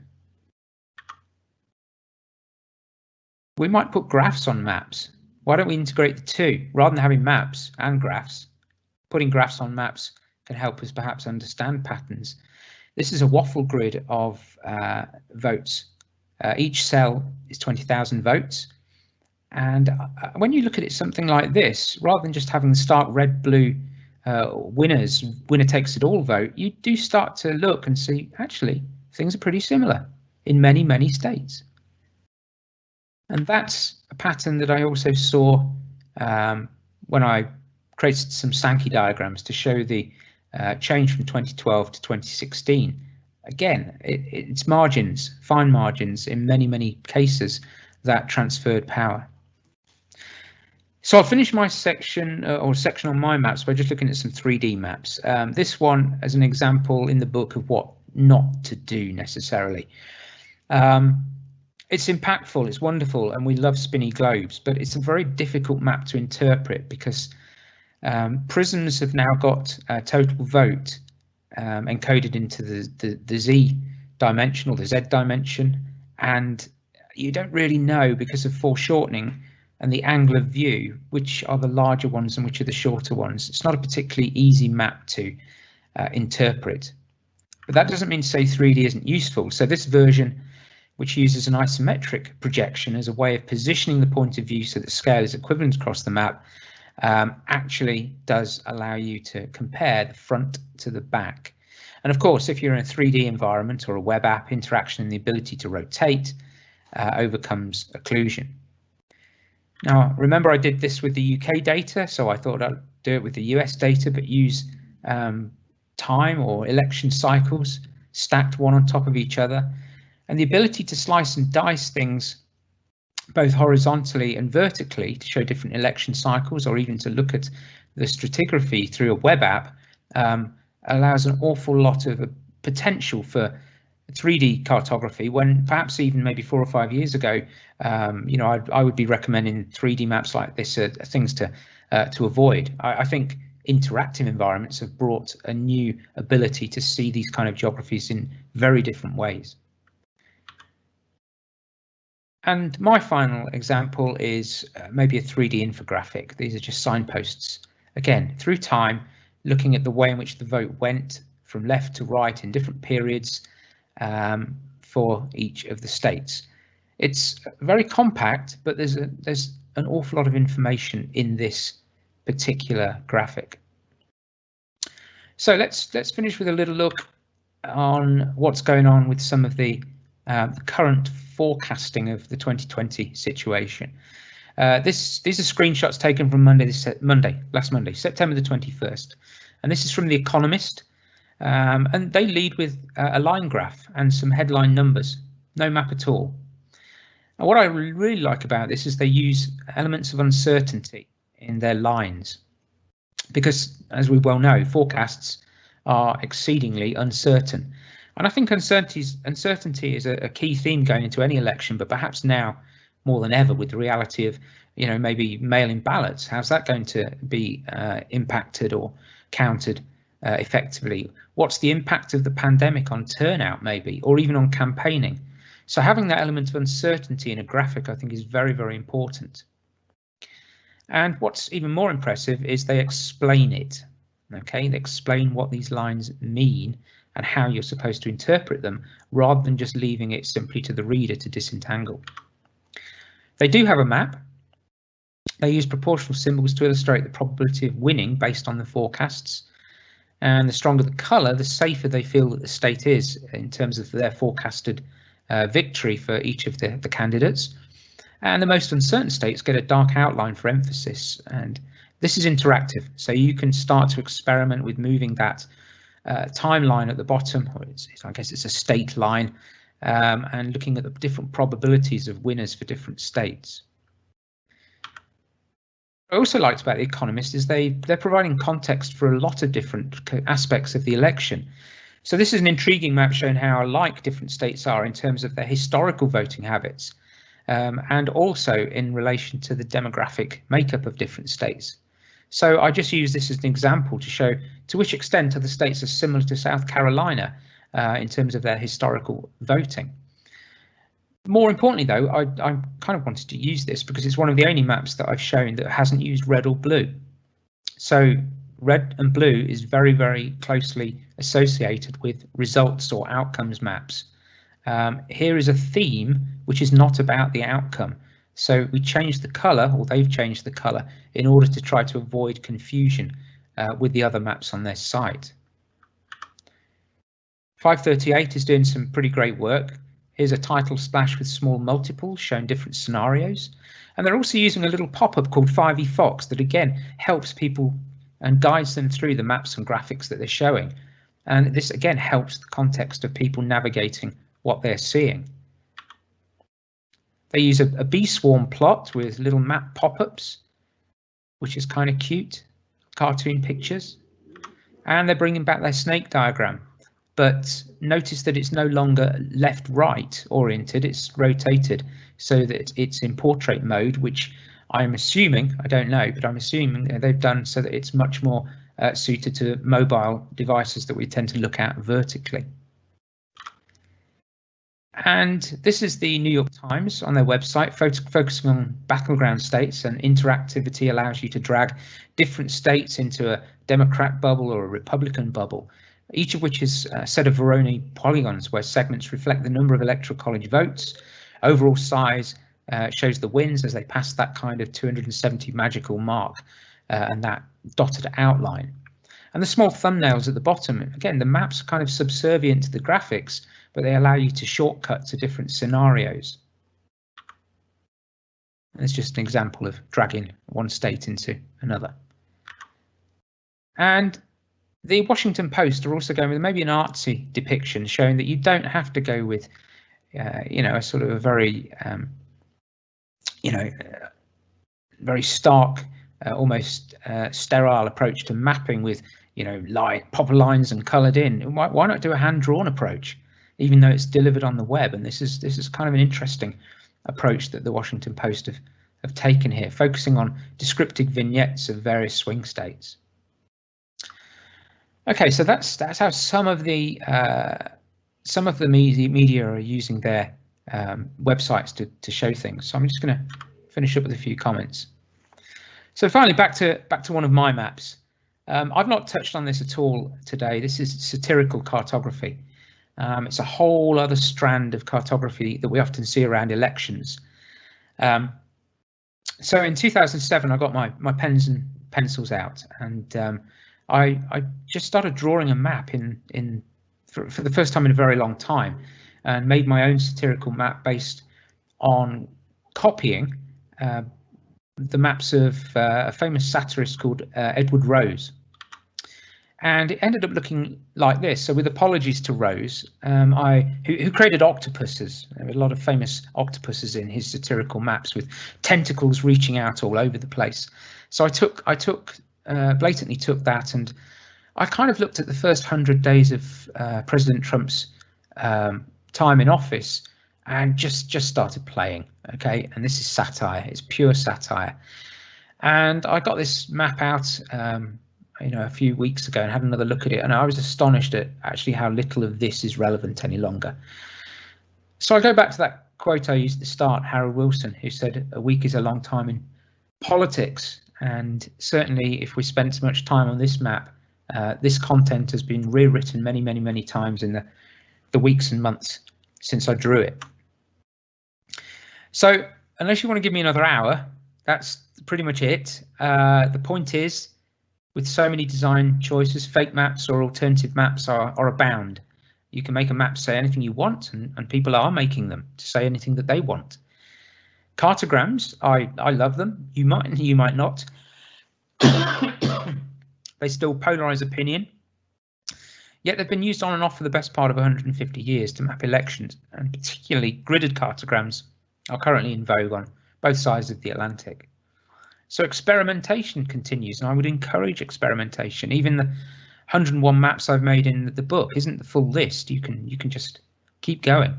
We might put graphs on maps. Why don't we integrate the two? Rather than having maps and graphs, putting graphs on maps can help us perhaps understand patterns. This is a waffle grid of votes. Each cell is 20,000 votes. And when you look at it something like this, rather than just having the stark red, blue winners, winner takes it all vote, you do start to look and see, actually, things are pretty similar in many, many states. And that's a pattern that I also saw when I created some Sankey diagrams to show the change from 2012 to 2016. Again, it's margins, fine margins in many, many cases that transferred power. So I'll finish my section or section on my maps by just looking at some 3D maps. This one as an example in the book of what not to do necessarily. It's impactful, it's wonderful, and we love spinny globes, but it's a very difficult map to interpret because prisms have now got total vote encoded into the Z dimension or the Z dimension, and you don't really know because of foreshortening and the angle of view which are the larger ones and which are the shorter ones. It's not a particularly easy map to interpret, but that doesn't mean to say 3D isn't useful. So this version, which uses an isometric projection as a way of positioning the point of view so that scale is equivalent across the map, actually does allow you to compare the front to the back. And of course, if you're in a 3D environment or a web app, interaction and the ability to rotate overcomes occlusion. Now, remember I did this with the UK data, so I thought I'd do it with the US data, but use time or election cycles stacked one on top of each other. And the ability to slice and dice things both horizontally and vertically to show different election cycles, or even to look at the stratigraphy through a web app, allows an awful lot of potential for 3D cartography, when perhaps even maybe 4 or 5 years ago, you know, I would be recommending 3D maps like this are things to avoid. I think interactive environments have brought a new ability to see these kind of geographies in very different ways. And my final example is maybe a 3D infographic. These are just signposts. Again, through time, looking at the way in which the vote went from left to right in different periods for each of the states. It's very compact, but there's an awful lot of information in this particular graphic. So let's finish with a little look on what's going on with some of the current forecasting of the 2020 situation. These are screenshots taken from last Monday, September the 21st, and this is from The Economist, and they lead with a line graph and some headline numbers, no map at all. And what I really like about this is they use elements of uncertainty in their lines, because as we well know, forecasts are exceedingly uncertain. And I think uncertainty is a key theme going into any election, but perhaps now more than ever with the reality of, maybe mail-in ballots. How's that going to be impacted or countered effectively? What's the impact of the pandemic on turnout, maybe, or even on campaigning? So having that element of uncertainty in a graphic, I think, is very, very important. And what's even more impressive is they explain it. Okay, they explain what these lines mean and how you're supposed to interpret them, rather than just leaving it simply to the reader to disentangle. They do have a map. They use proportional symbols to illustrate the probability of winning based on the forecasts. And the stronger the colour, the safer they feel that the state is in terms of their forecasted victory for each of the candidates. And the most uncertain states get a dark outline for emphasis. And this is interactive, so you can start to experiment with moving that timeline at the bottom, or I guess it's a state line, and looking at the different probabilities of winners for different states. What I also liked about The Economist is they're providing context for a lot of different aspects of the election. So this is an intriguing map showing how alike different states are in terms of their historical voting habits, and also in relation to the demographic makeup of different states. So I just use this as an example to show to which extent other states are similar to South Carolina in terms of their historical voting. More importantly, though, I kind of wanted to use this because it's one of the only maps that I've shown that hasn't used red or blue. So red and blue is very, very closely associated with results or outcomes maps. Here is a theme which is not about the outcome. So we changed the colour, or they've changed the colour, in order to try to avoid confusion with the other maps on their site. 538 is doing some pretty great work. Here's a title splash with small multiples showing different scenarios. And they're also using a little pop-up called 5e Fox that again helps people and guides them through the maps and graphics that they're showing. And this again helps the context of people navigating what they're seeing. They use a bee swarm plot with little map pop-ups, which is kind of cute, cartoon pictures. And they're bringing back their snake diagram. But notice that it's no longer left-right oriented, it's rotated so that it's in portrait mode, which I'm assuming, I don't know, but I'm assuming they've done so that it's much more suited to mobile devices that we tend to look at vertically. And this is the New York Times on their website, focusing on battleground states, and interactivity allows you to drag different states into a Democrat bubble or a Republican bubble, each of which is a set of Voronoi polygons where segments reflect the number of electoral college votes. Overall size shows the wins as they pass that kind of 270 magical mark and that dotted outline. And the small thumbnails at the bottom, again, the maps are kind of subservient to the graphics, but they allow you to shortcut to different scenarios. And it's just an example of dragging one state into another. And the Washington Post are also going with maybe an artsy depiction, showing that you don't have to go with, a sort of a very, very stark, almost sterile approach to mapping with, proper lines and coloured in. Why not do a hand-drawn approach, even though it's delivered on the web? And this is kind of an interesting approach that the Washington Post have taken here, focusing on descriptive vignettes of various swing states. Okay, so that's how some of the media are using their websites to show things. So I'm just going to finish up with a few comments. So finally, back to one of my maps. I've not touched on this at all today. This is satirical cartography. It's a whole other strand of cartography that we often see around elections. So in 2007, I got my pens and pencils out, and I just started drawing a map for the first time in a very long time, and made my own satirical map based on copying the maps of a famous satirist called Edward Rose. And it ended up looking like this. So with apologies to Rose, who created octopuses. There were a lot of famous octopuses in his satirical maps with tentacles reaching out all over the place. So I blatantly took that, and I kind of looked at the first 100 days of President Trump's time in office and just started playing. Okay, and this is satire. It's pure satire. And I got this map out a few weeks ago and had another look at it, and I was astonished at actually how little of this is relevant any longer. So I go back to that quote I used at the start, Harold Wilson, who said a week is a long time in politics. And certainly if we spent so much time on this map, this content has been rewritten many times in the weeks and months since I drew it. So unless you want to give me another hour, that's pretty much it. The point is, with so many design choices, fake maps or alternative maps are abound. You can make a map say anything you want, and people are making them to say anything that they want. Cartograms, I love them. You might not. They still polarize opinion. Yet they've been used on and off for the best part of 150 years to map elections, and particularly gridded cartograms are currently in vogue on both sides of the Atlantic. So experimentation continues, and I would encourage experimentation. Even the 101 maps I've made in the book isn't the full list. You can just keep going.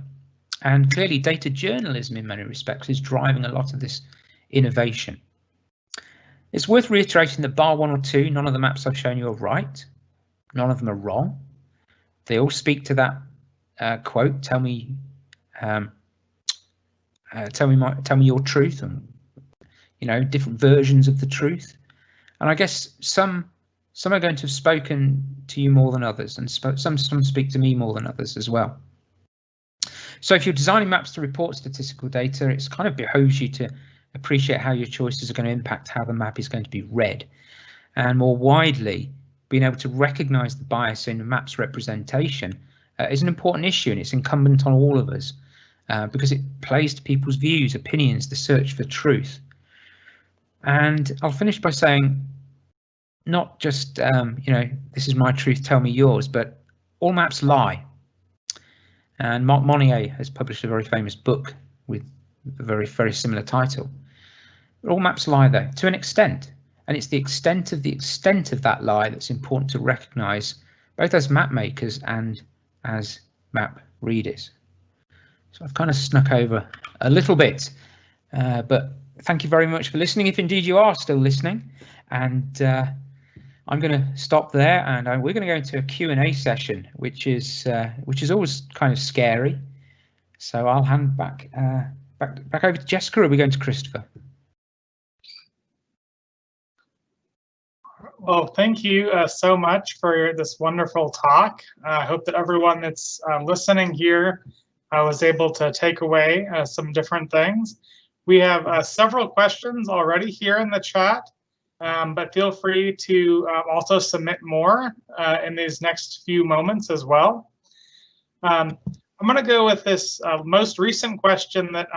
And clearly data journalism in many respects is driving a lot of this innovation. It's worth reiterating that bar one or two, none of the maps I've shown you are right. None of them are wrong. They all speak to that quote, tell me your truth, and different versions of the truth. And I guess some are going to have spoken to you more than others, and some speak to me more than others as well. So if you're designing maps to report statistical data, it's kind of behoves you to appreciate how your choices are going to impact how the map is going to be read, and more widely, being able to recognize the bias in a map's representation is an important issue, and it's incumbent on all of us because it plays to people's views, opinions, the search for truth. And I'll finish by saying, not just this is my truth, tell me yours, but all maps lie. And Marc Monnier has published a very famous book with a very similar title. But all maps lie, though, to an extent, and it's the extent of that lie that's important to recognise, both as map makers and as map readers. So I've kind of snuck over a little bit, but thank you very much for listening, if indeed you are still listening. And I'm going to stop there, and we're going to go into a Q&A session, which is always kind of scary. So I'll hand back over to Jessica, or are we going to Christopher? Well, thank you so much for this wonderful talk. I hope that everyone that's listening here was able to take away some different things. We have several questions already here in the chat. But feel free to also submit more in these next few moments as well. I'm going to go with this most recent question that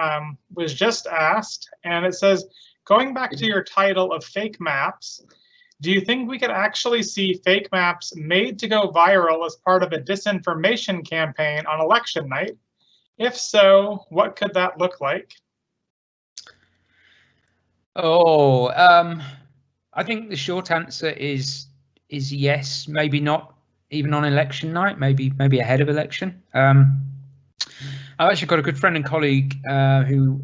was just asked, and it says, going back to your title of fake maps, do you think we could actually see fake maps made to go viral as part of a disinformation campaign on election night? If so, what could that look like? Oh, I think the short answer is yes, maybe not even on election night, maybe ahead of election. I've actually got a good friend and colleague who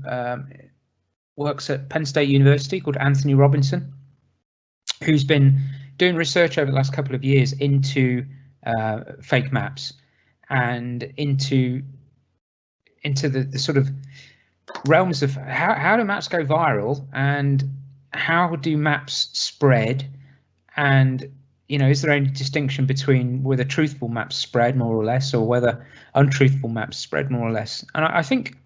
works at Penn State University called Anthony Robinson, who's been doing research over the last couple of years into fake maps and into the sort of realms of how do maps go viral and how do maps spread, and is there any distinction between whether truthful maps spread more or less, or whether untruthful maps spread more or less? And I think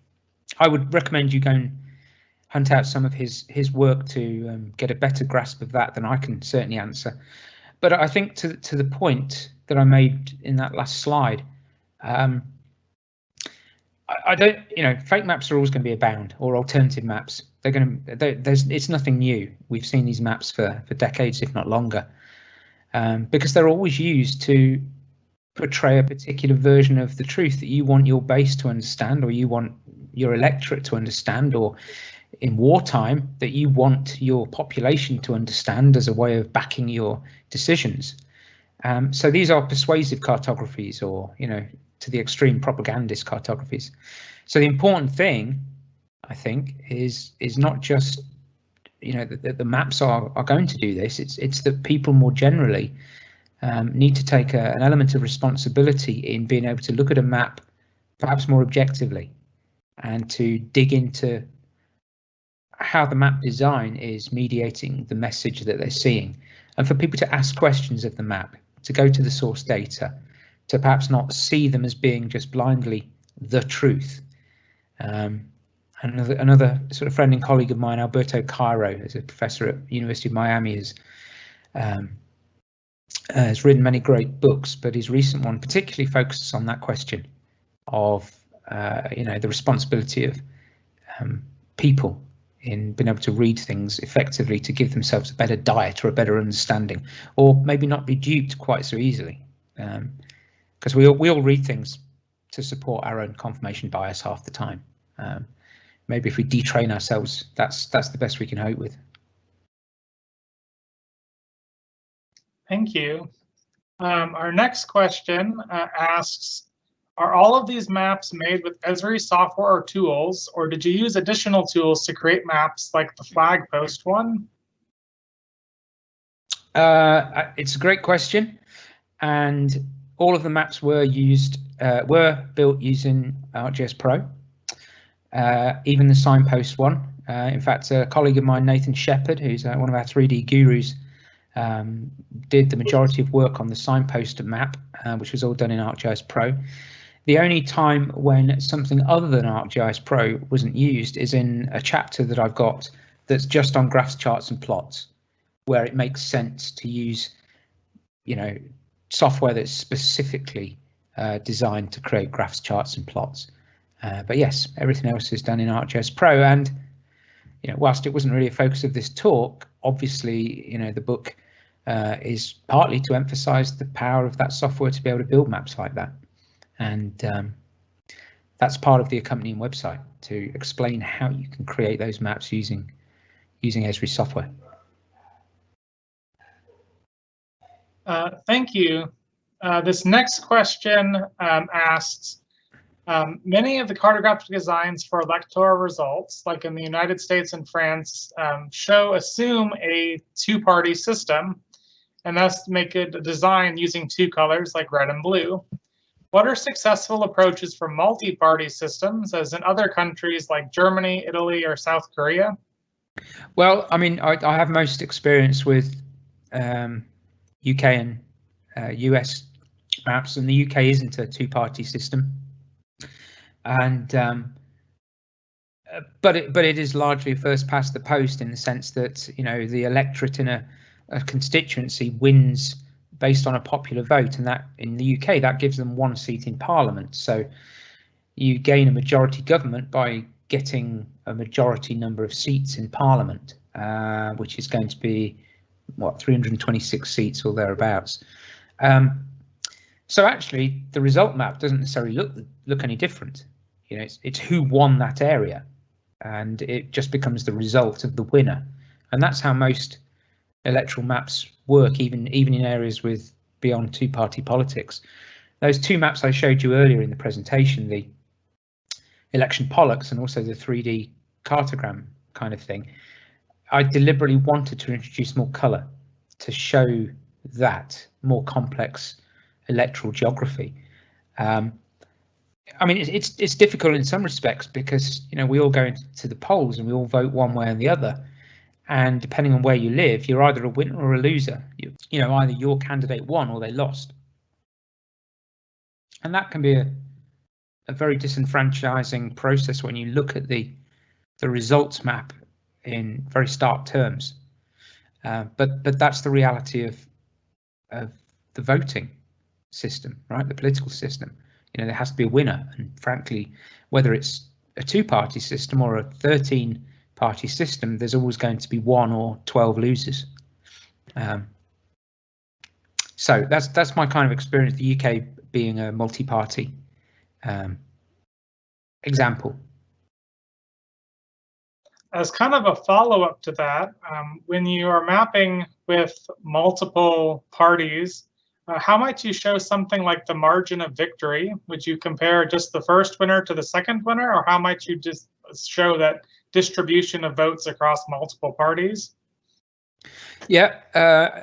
I would recommend you go and hunt out some of his work to get a better grasp of that than I can certainly answer. But I think to the point that I made in that last slide, I don't, fake maps are always going to be abound, or alternative maps. It's nothing new. We've seen these maps for decades, if not longer, because they're always used to portray a particular version of the truth that you want your base to understand, or you want your electorate to understand, or in wartime that you want your population to understand as a way of backing your decisions. So these are persuasive cartographies, or to the extreme propagandist cartographies. So the important thing, I think, is not just, you know, that the maps are going to do this. It's that people more generally need to take an element of responsibility in being able to look at a map perhaps more objectively and to dig into how the map design is mediating the message that they're seeing, and for people to ask questions of the map, to go to the source data, to perhaps not see them as being just blindly the truth. Another sort of friend and colleague of mine, Alberto Cairo, is a professor at the University of Miami, has written many great books, but his recent one particularly focuses on that question of you know, the responsibility of people in being able to read things effectively to give themselves a better diet or a better understanding, or maybe not be duped quite so easily, because we all read things to support our own confirmation bias half the time. Maybe if we detrain ourselves, that's the best we can hope with. Thank you. Our next question asks, are all of these maps made with Esri software or tools, or did you use additional tools to create maps like the flag post one? It's a great question, and all of the maps were built using ArcGIS Pro, even the signpost one. In fact, a colleague of mine, Nathan Shepherd, who's one of our 3D gurus, did the majority of work on the signpost map, which was all done in ArcGIS Pro. The only time when something other than ArcGIS Pro wasn't used is in a chapter that I've got that's just on graphs, charts and plots, where it makes sense to use, you know, software that's specifically designed to create graphs, charts and plots. But yes, everything else is done in ArcGIS Pro. And, you know, whilst it wasn't really a focus of this talk, obviously, you know, the book is partly to emphasize the power of that software to be able to build maps like that. And that's part of the accompanying website, to explain how you can create those maps using Esri software. Thank you. This next question asks, many of the cartographic designs for electoral results, like in the United States and France, assume a two-party system, and thus make a design using two colors like red and blue. What are successful approaches for multi-party systems, as in other countries like Germany, Italy, or South Korea? Well, I mean, I have most experience with UK and US maps, and the UK isn't a two-party system, and but it is largely first past the post, in the sense that, you know, the electorate in a constituency wins based on a popular vote, and that in the UK that gives them one seat in Parliament. So you gain a majority government by getting a majority number of seats in Parliament, which is going to be what, 326 seats or thereabouts. So actually, the result map doesn't necessarily look any different. You know, it's who won that area, and it just becomes the result of the winner, and that's how most electoral maps work, even in areas with beyond two-party politics. Those two maps I showed you earlier in the presentation, the election pollux and also the 3D cartogram kind of thing, I deliberately wanted to introduce more colour to show that more complex electoral geography. I mean, it's difficult in some respects, because, you know, we all go into the polls and we all vote one way or the other, and depending on where you live, you're either a winner or a loser. You know, either your candidate won or they lost, and that can be a very disenfranchising process when you look at the results map in very stark terms. But that's the reality of the voting system, right? The political system. You know, there has to be a winner, and frankly, whether it's a two-party system or a 13-party system, there's always going to be 1 or 12 losers. So that's my kind of experience, the UK being a multi-party example. As kind of a follow-up to that, when you are mapping with multiple parties, How might you show something like the margin of victory? Would you compare just the first winner to the second winner, or how might you just show that distribution of votes across multiple parties? Yeah,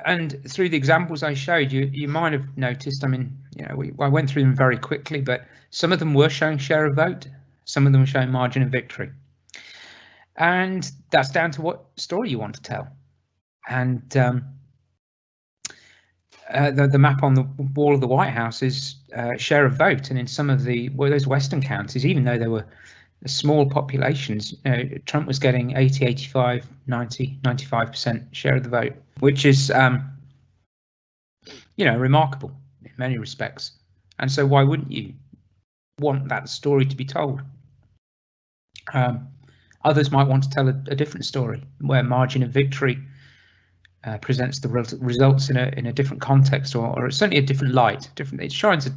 and through the examples I showed you, you might have noticed, I mean, you know, I went through them very quickly, but some of them were showing share of vote, some of them were showing margin of victory. And that's down to what story you want to tell. And the map on the wall of the White House is share of vote, and in some of those western counties, even though there were small populations, Trump was getting 80, 85, 90, 95% share of the vote, which is remarkable in many respects. And so why wouldn't you want that story to be told? Others might want to tell a different story where margin of victory presents the results in a different context, or certainly a different light. It shines a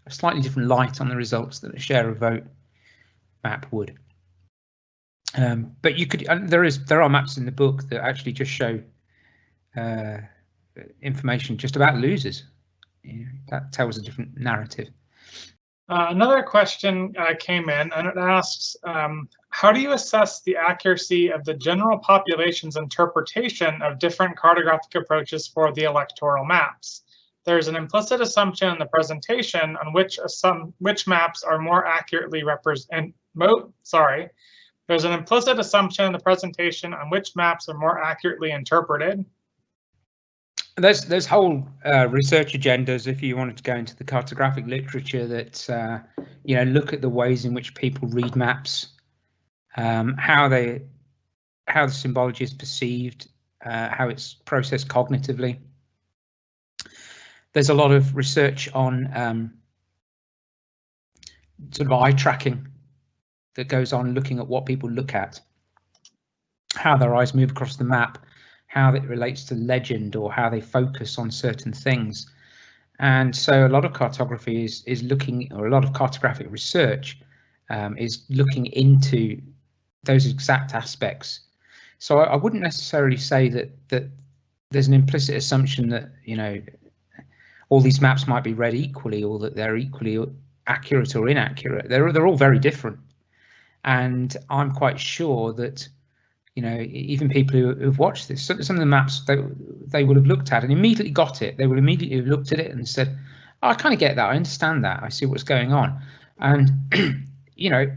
slightly different light on the results than a share of vote map would. But you could, there are maps in the book that actually just show information just about losers. That tells a different narrative. Another question came in, and it asks, how do you assess the accuracy of the general population's interpretation of different cartographic approaches for the electoral maps? There's an implicit assumption in the presentation on which maps are more accurately There's an implicit assumption in the presentation on which maps are more accurately interpreted. There's whole research agendas, if you wanted to go into the cartographic literature, that look at the ways in which people read maps, how the symbology is perceived, how it's processed cognitively. There's a lot of research on sort of eye tracking that goes on, looking at what people look at, how their eyes move across the map, how it relates to legend, or how they focus on certain things. And so a lot of cartography is looking, or a lot of cartographic research is looking into those exact aspects. So I wouldn't necessarily say that there's an implicit assumption that all these maps might be read equally, or that they're equally accurate or inaccurate. They're all very different, and I'm quite sure that even people who've watched this, some of the maps they would have looked at and immediately got it. They would immediately have looked at it and said, oh, I kind of get that, I understand that, I see what's going on. And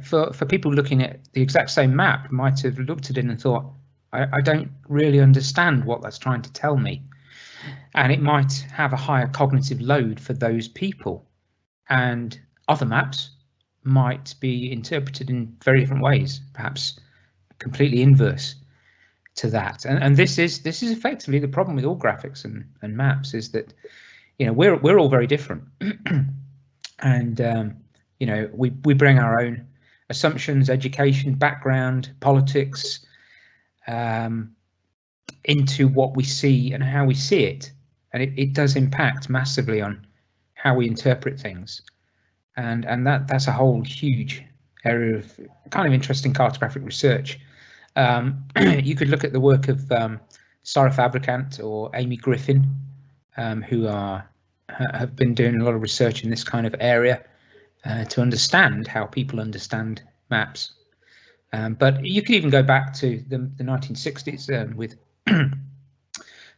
for people looking at the exact same map, might have looked at it and thought, I don't really understand what that's trying to tell me. And it might have a higher cognitive load for those people. And other maps might be interpreted in very different ways, perhaps completely inverse to that. And this is effectively the problem with all graphics and maps, is that we're all very different. And we bring our own assumptions, education, background, politics into what we see and how we see it, and it does impact massively on how we interpret things. And that's a whole huge area of kind of interesting cartographic research. You could look at the work of Sarah Fabricant or Amy Griffin, who have been doing a lot of research in this kind of area to understand how people understand maps. But you could even go back to the 1960s with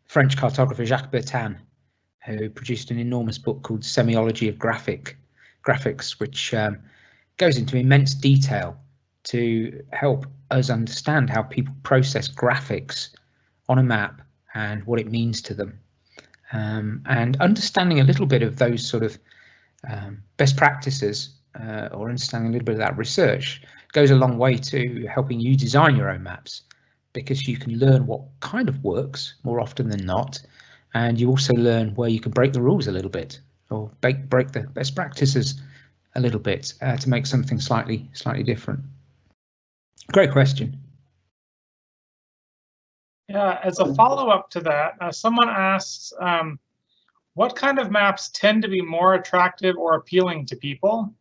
French cartographer Jacques Bertin, who produced an enormous book called Semiology of Graphics, which goes into immense detail to help us understand how people process graphics on a map and what it means to them. And understanding a little bit of those sort of best practices, or understanding a little bit of that research, goes a long way to helping you design your own maps, because you can learn what kind of works more often than not, and you also learn where you can break the rules a little bit, or break the best practices a little bit to make something slightly different. Great question. Yeah, as a follow-up to that, someone asks, what kind of maps tend to be more attractive or appealing to people?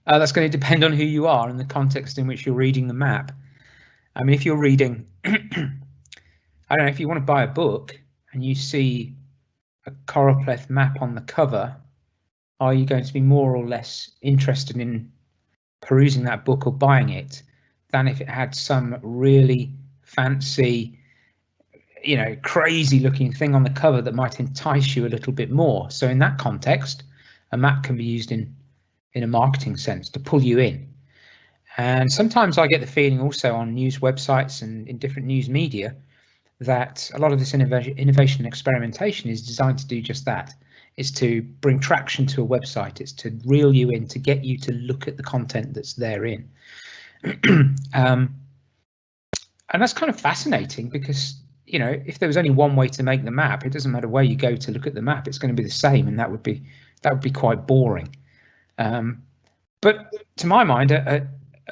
That's going to depend on who you are and the context in which you're reading the map. I mean, if you're reading, I don't know, if you want to buy a book and you see a choropleth map on the cover, are you going to be more or less interested in perusing that book or buying it than if it had some really fancy, you know, crazy looking thing on the cover that might entice you a little bit more? So in that context, a map can be used in a marketing sense to pull you in. And sometimes I get the feeling also on news websites and in different news media that a lot of this innovation and experimentation is designed to do just that. It's to bring traction to a website. It's to reel you in, to get you to look at the content that's therein. And that's kind of fascinating because, you know, if there was only one way to make the map, it doesn't matter where you go to look at the map, it's going to be the same, and that would be quite boring. But to my mind, a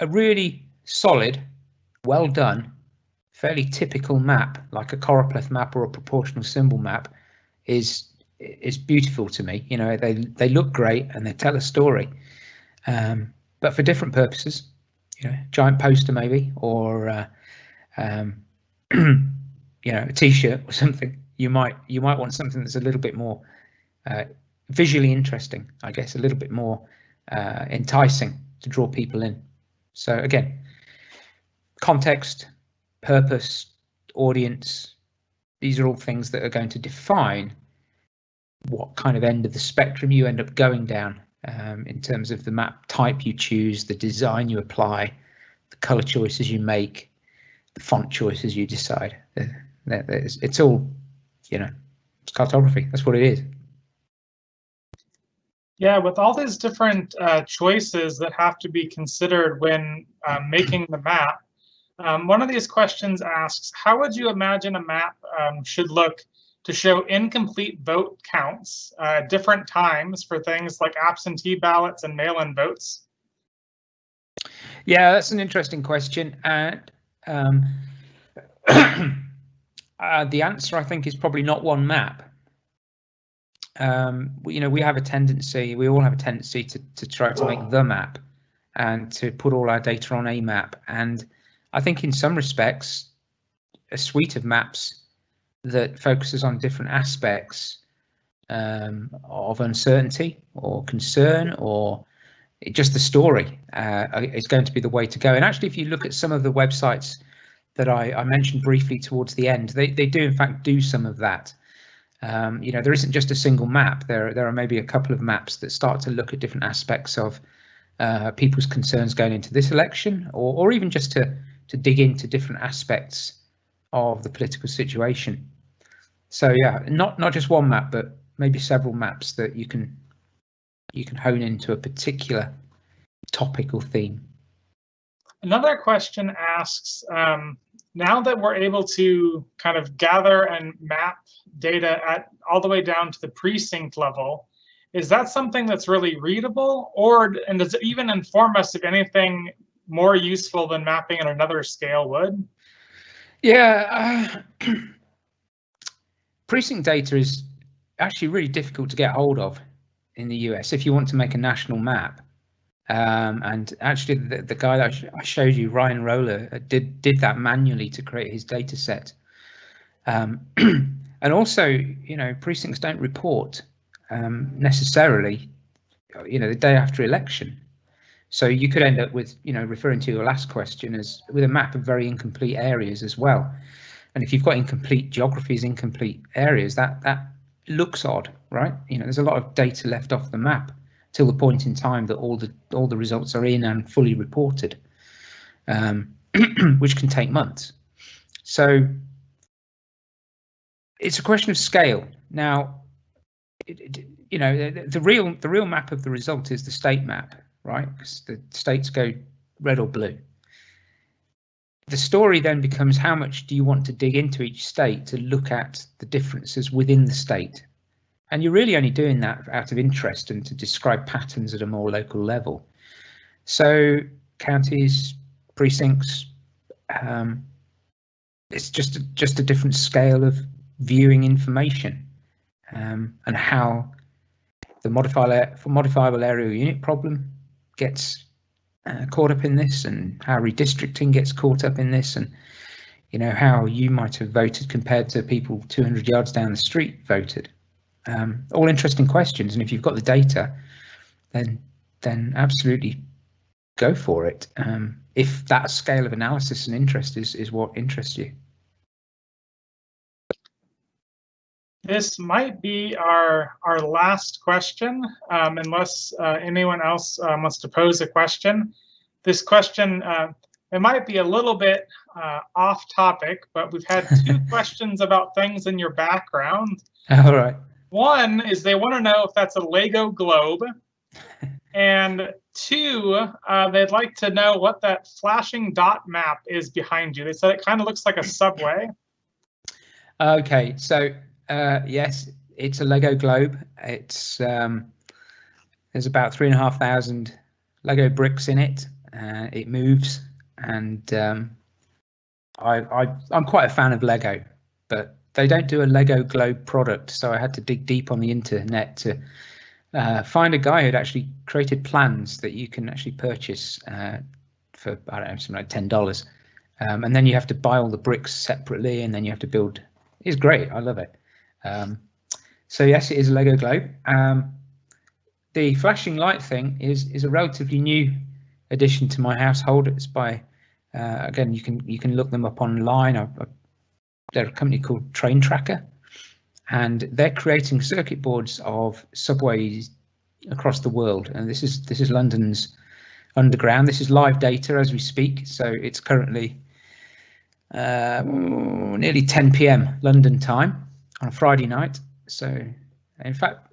really solid, well done, fairly typical map, like a choropleth map or a proportional symbol map, is beautiful to me. You know, they look great and they tell a story, but for different purposes. You know, giant poster maybe, or you know, a T-shirt or something. You might want something that's a little bit more visually interesting, I guess, a little bit more enticing to draw people in. So again, context, purpose, audience, these are all things that are going to define what kind of end of the spectrum you end up going down, in terms of the map type you choose, the design you apply, the color choices you make, the font choices you decide. It's all, you know, it's cartography. That's what it is. Yeah, with all these different choices that have to be considered when making the map, one of these questions asks, how would you imagine a map should look to show incomplete vote counts at different times for things like absentee ballots and mail-in votes? Yeah, that's an interesting question. And the answer, I think, is probably not one map. You know, we have a tendency, we all have a tendency to try to make the map and to put all our data on a map. And I think in some respects, a suite of maps that focuses on different aspects of uncertainty or concern, or just the story, is going to be the way to go. And actually, if you look at some of the websites that I mentioned briefly towards the end, they do in fact do some of that. You know, there isn't just a single map. There are maybe a couple of maps that start to look at different aspects of people's concerns going into this election, or even just to dig into different aspects of the political situation. So yeah, not just one map, but maybe several maps that you can hone into a particular topic or theme. Another question asks, now that we're able to kind of gather and map data all the way down to the precinct level, is that something that's really readable, and does it even inform us of anything more useful than mapping at another scale would? Yeah, precinct data is actually really difficult to get hold of in the US if you want to make a national map. And actually, the guy that I showed you, Ryan Roller, did that manually to create his data set. And also, you know, precincts don't report necessarily, you know, the day after election. So you could end up with, you know, referring to your last question, as with a map of very incomplete areas as well. And if you've got incomplete geographies, incomplete areas, that looks odd, right? You know, there's a lot of data left off the map till the point in time that all the results are in and fully reported, which can take months. So it's a question of scale. Now, you know, the real map of the result is the state map, right? Because the states go red or blue. The story then becomes, how much do you want to dig into each state to look at the differences within the state? And you're really only doing that out of interest and to describe patterns at a more local level. So counties, precincts, it's just a different scale of viewing information, and how the modifiable area unit problem gets caught up in this, and how redistricting gets caught up in this. And you know, how you might have voted compared to people 200 yards down the street voted. All interesting questions, and if you've got the data, then absolutely go for it. If that scale of analysis and interest is what interests you. This might be our last question, unless anyone else wants to pose a question. This question, it might be a little bit off topic, but we've had 2 questions about things in your background. All right. One is they want to know if that's a Lego globe. And 2, they'd like to know what that flashing dot map is behind you. They said it kind of looks like a subway. Okay, so yes, it's a Lego globe. It's there's about 3,500 Lego bricks in it. It moves, and I'm quite a fan of Lego, but they don't do a Lego globe product, so I had to dig deep on the internet to find a guy who'd actually created plans that you can actually purchase for, I don't know, something like $10, and then you have to buy all the bricks separately, and then you have to build. It's great. I love it. So yes, it is a Lego globe. The flashing light thing is a relatively new addition to my household. It's by again, you can look them up online. They're a company called Train Tracker, and they're creating circuit boards of subways across the world. And this is London's underground. This is live data as we speak. So it's currently nearly 10 p.m. London time on a Friday night. So in fact,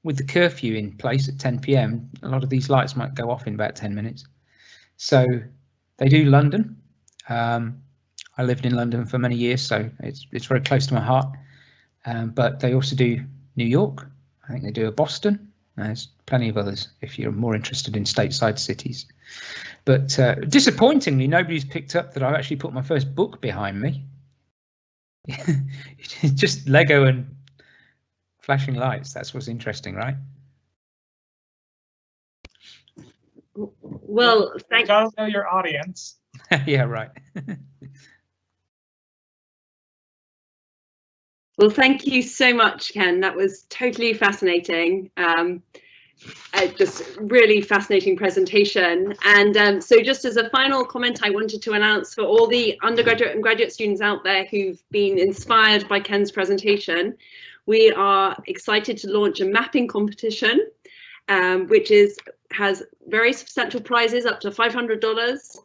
with the curfew in place at 10 p.m, a lot of these lights might go off in about 10 minutes. So they do London. I lived in London for many years, so it's very close to my heart. But they also do New York. I think they do a Boston. There's plenty of others if you're more interested in stateside cities. But disappointingly, nobody's picked up that I've actually put my first book behind me. Just Lego and flashing lights. That's what's interesting, right? Well, thank you. Gotta know your audience. Yeah, right. Well, thank you so much, Ken. That was totally fascinating. Just really fascinating presentation. And so just as a final comment, I wanted to announce for all the undergraduate and graduate students out there who've been inspired by Ken's presentation, we are excited to launch a mapping competition, which has very substantial prizes up to $500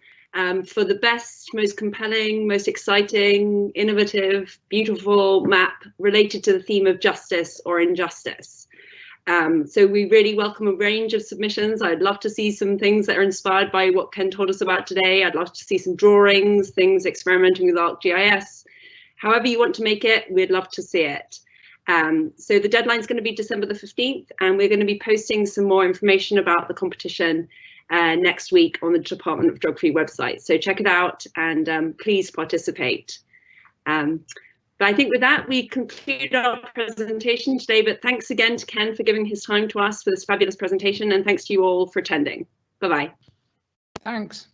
for the best, most compelling, most exciting, innovative, beautiful map related to the theme of justice or injustice. So we really welcome a range of submissions. I'd love to see some things that are inspired by what Ken told us about today. I'd love to see some drawings, things experimenting with ArcGIS. However you want to make it, we'd love to see it. So the deadline is going to be December the 15th, and we're going to be posting some more information about the competition next week on the Department of Geography website. So check it out and please participate. But I think with that, we conclude our presentation today. But thanks again to Ken for giving his time to us for this fabulous presentation, and thanks to you all for attending. Bye-bye. Thanks.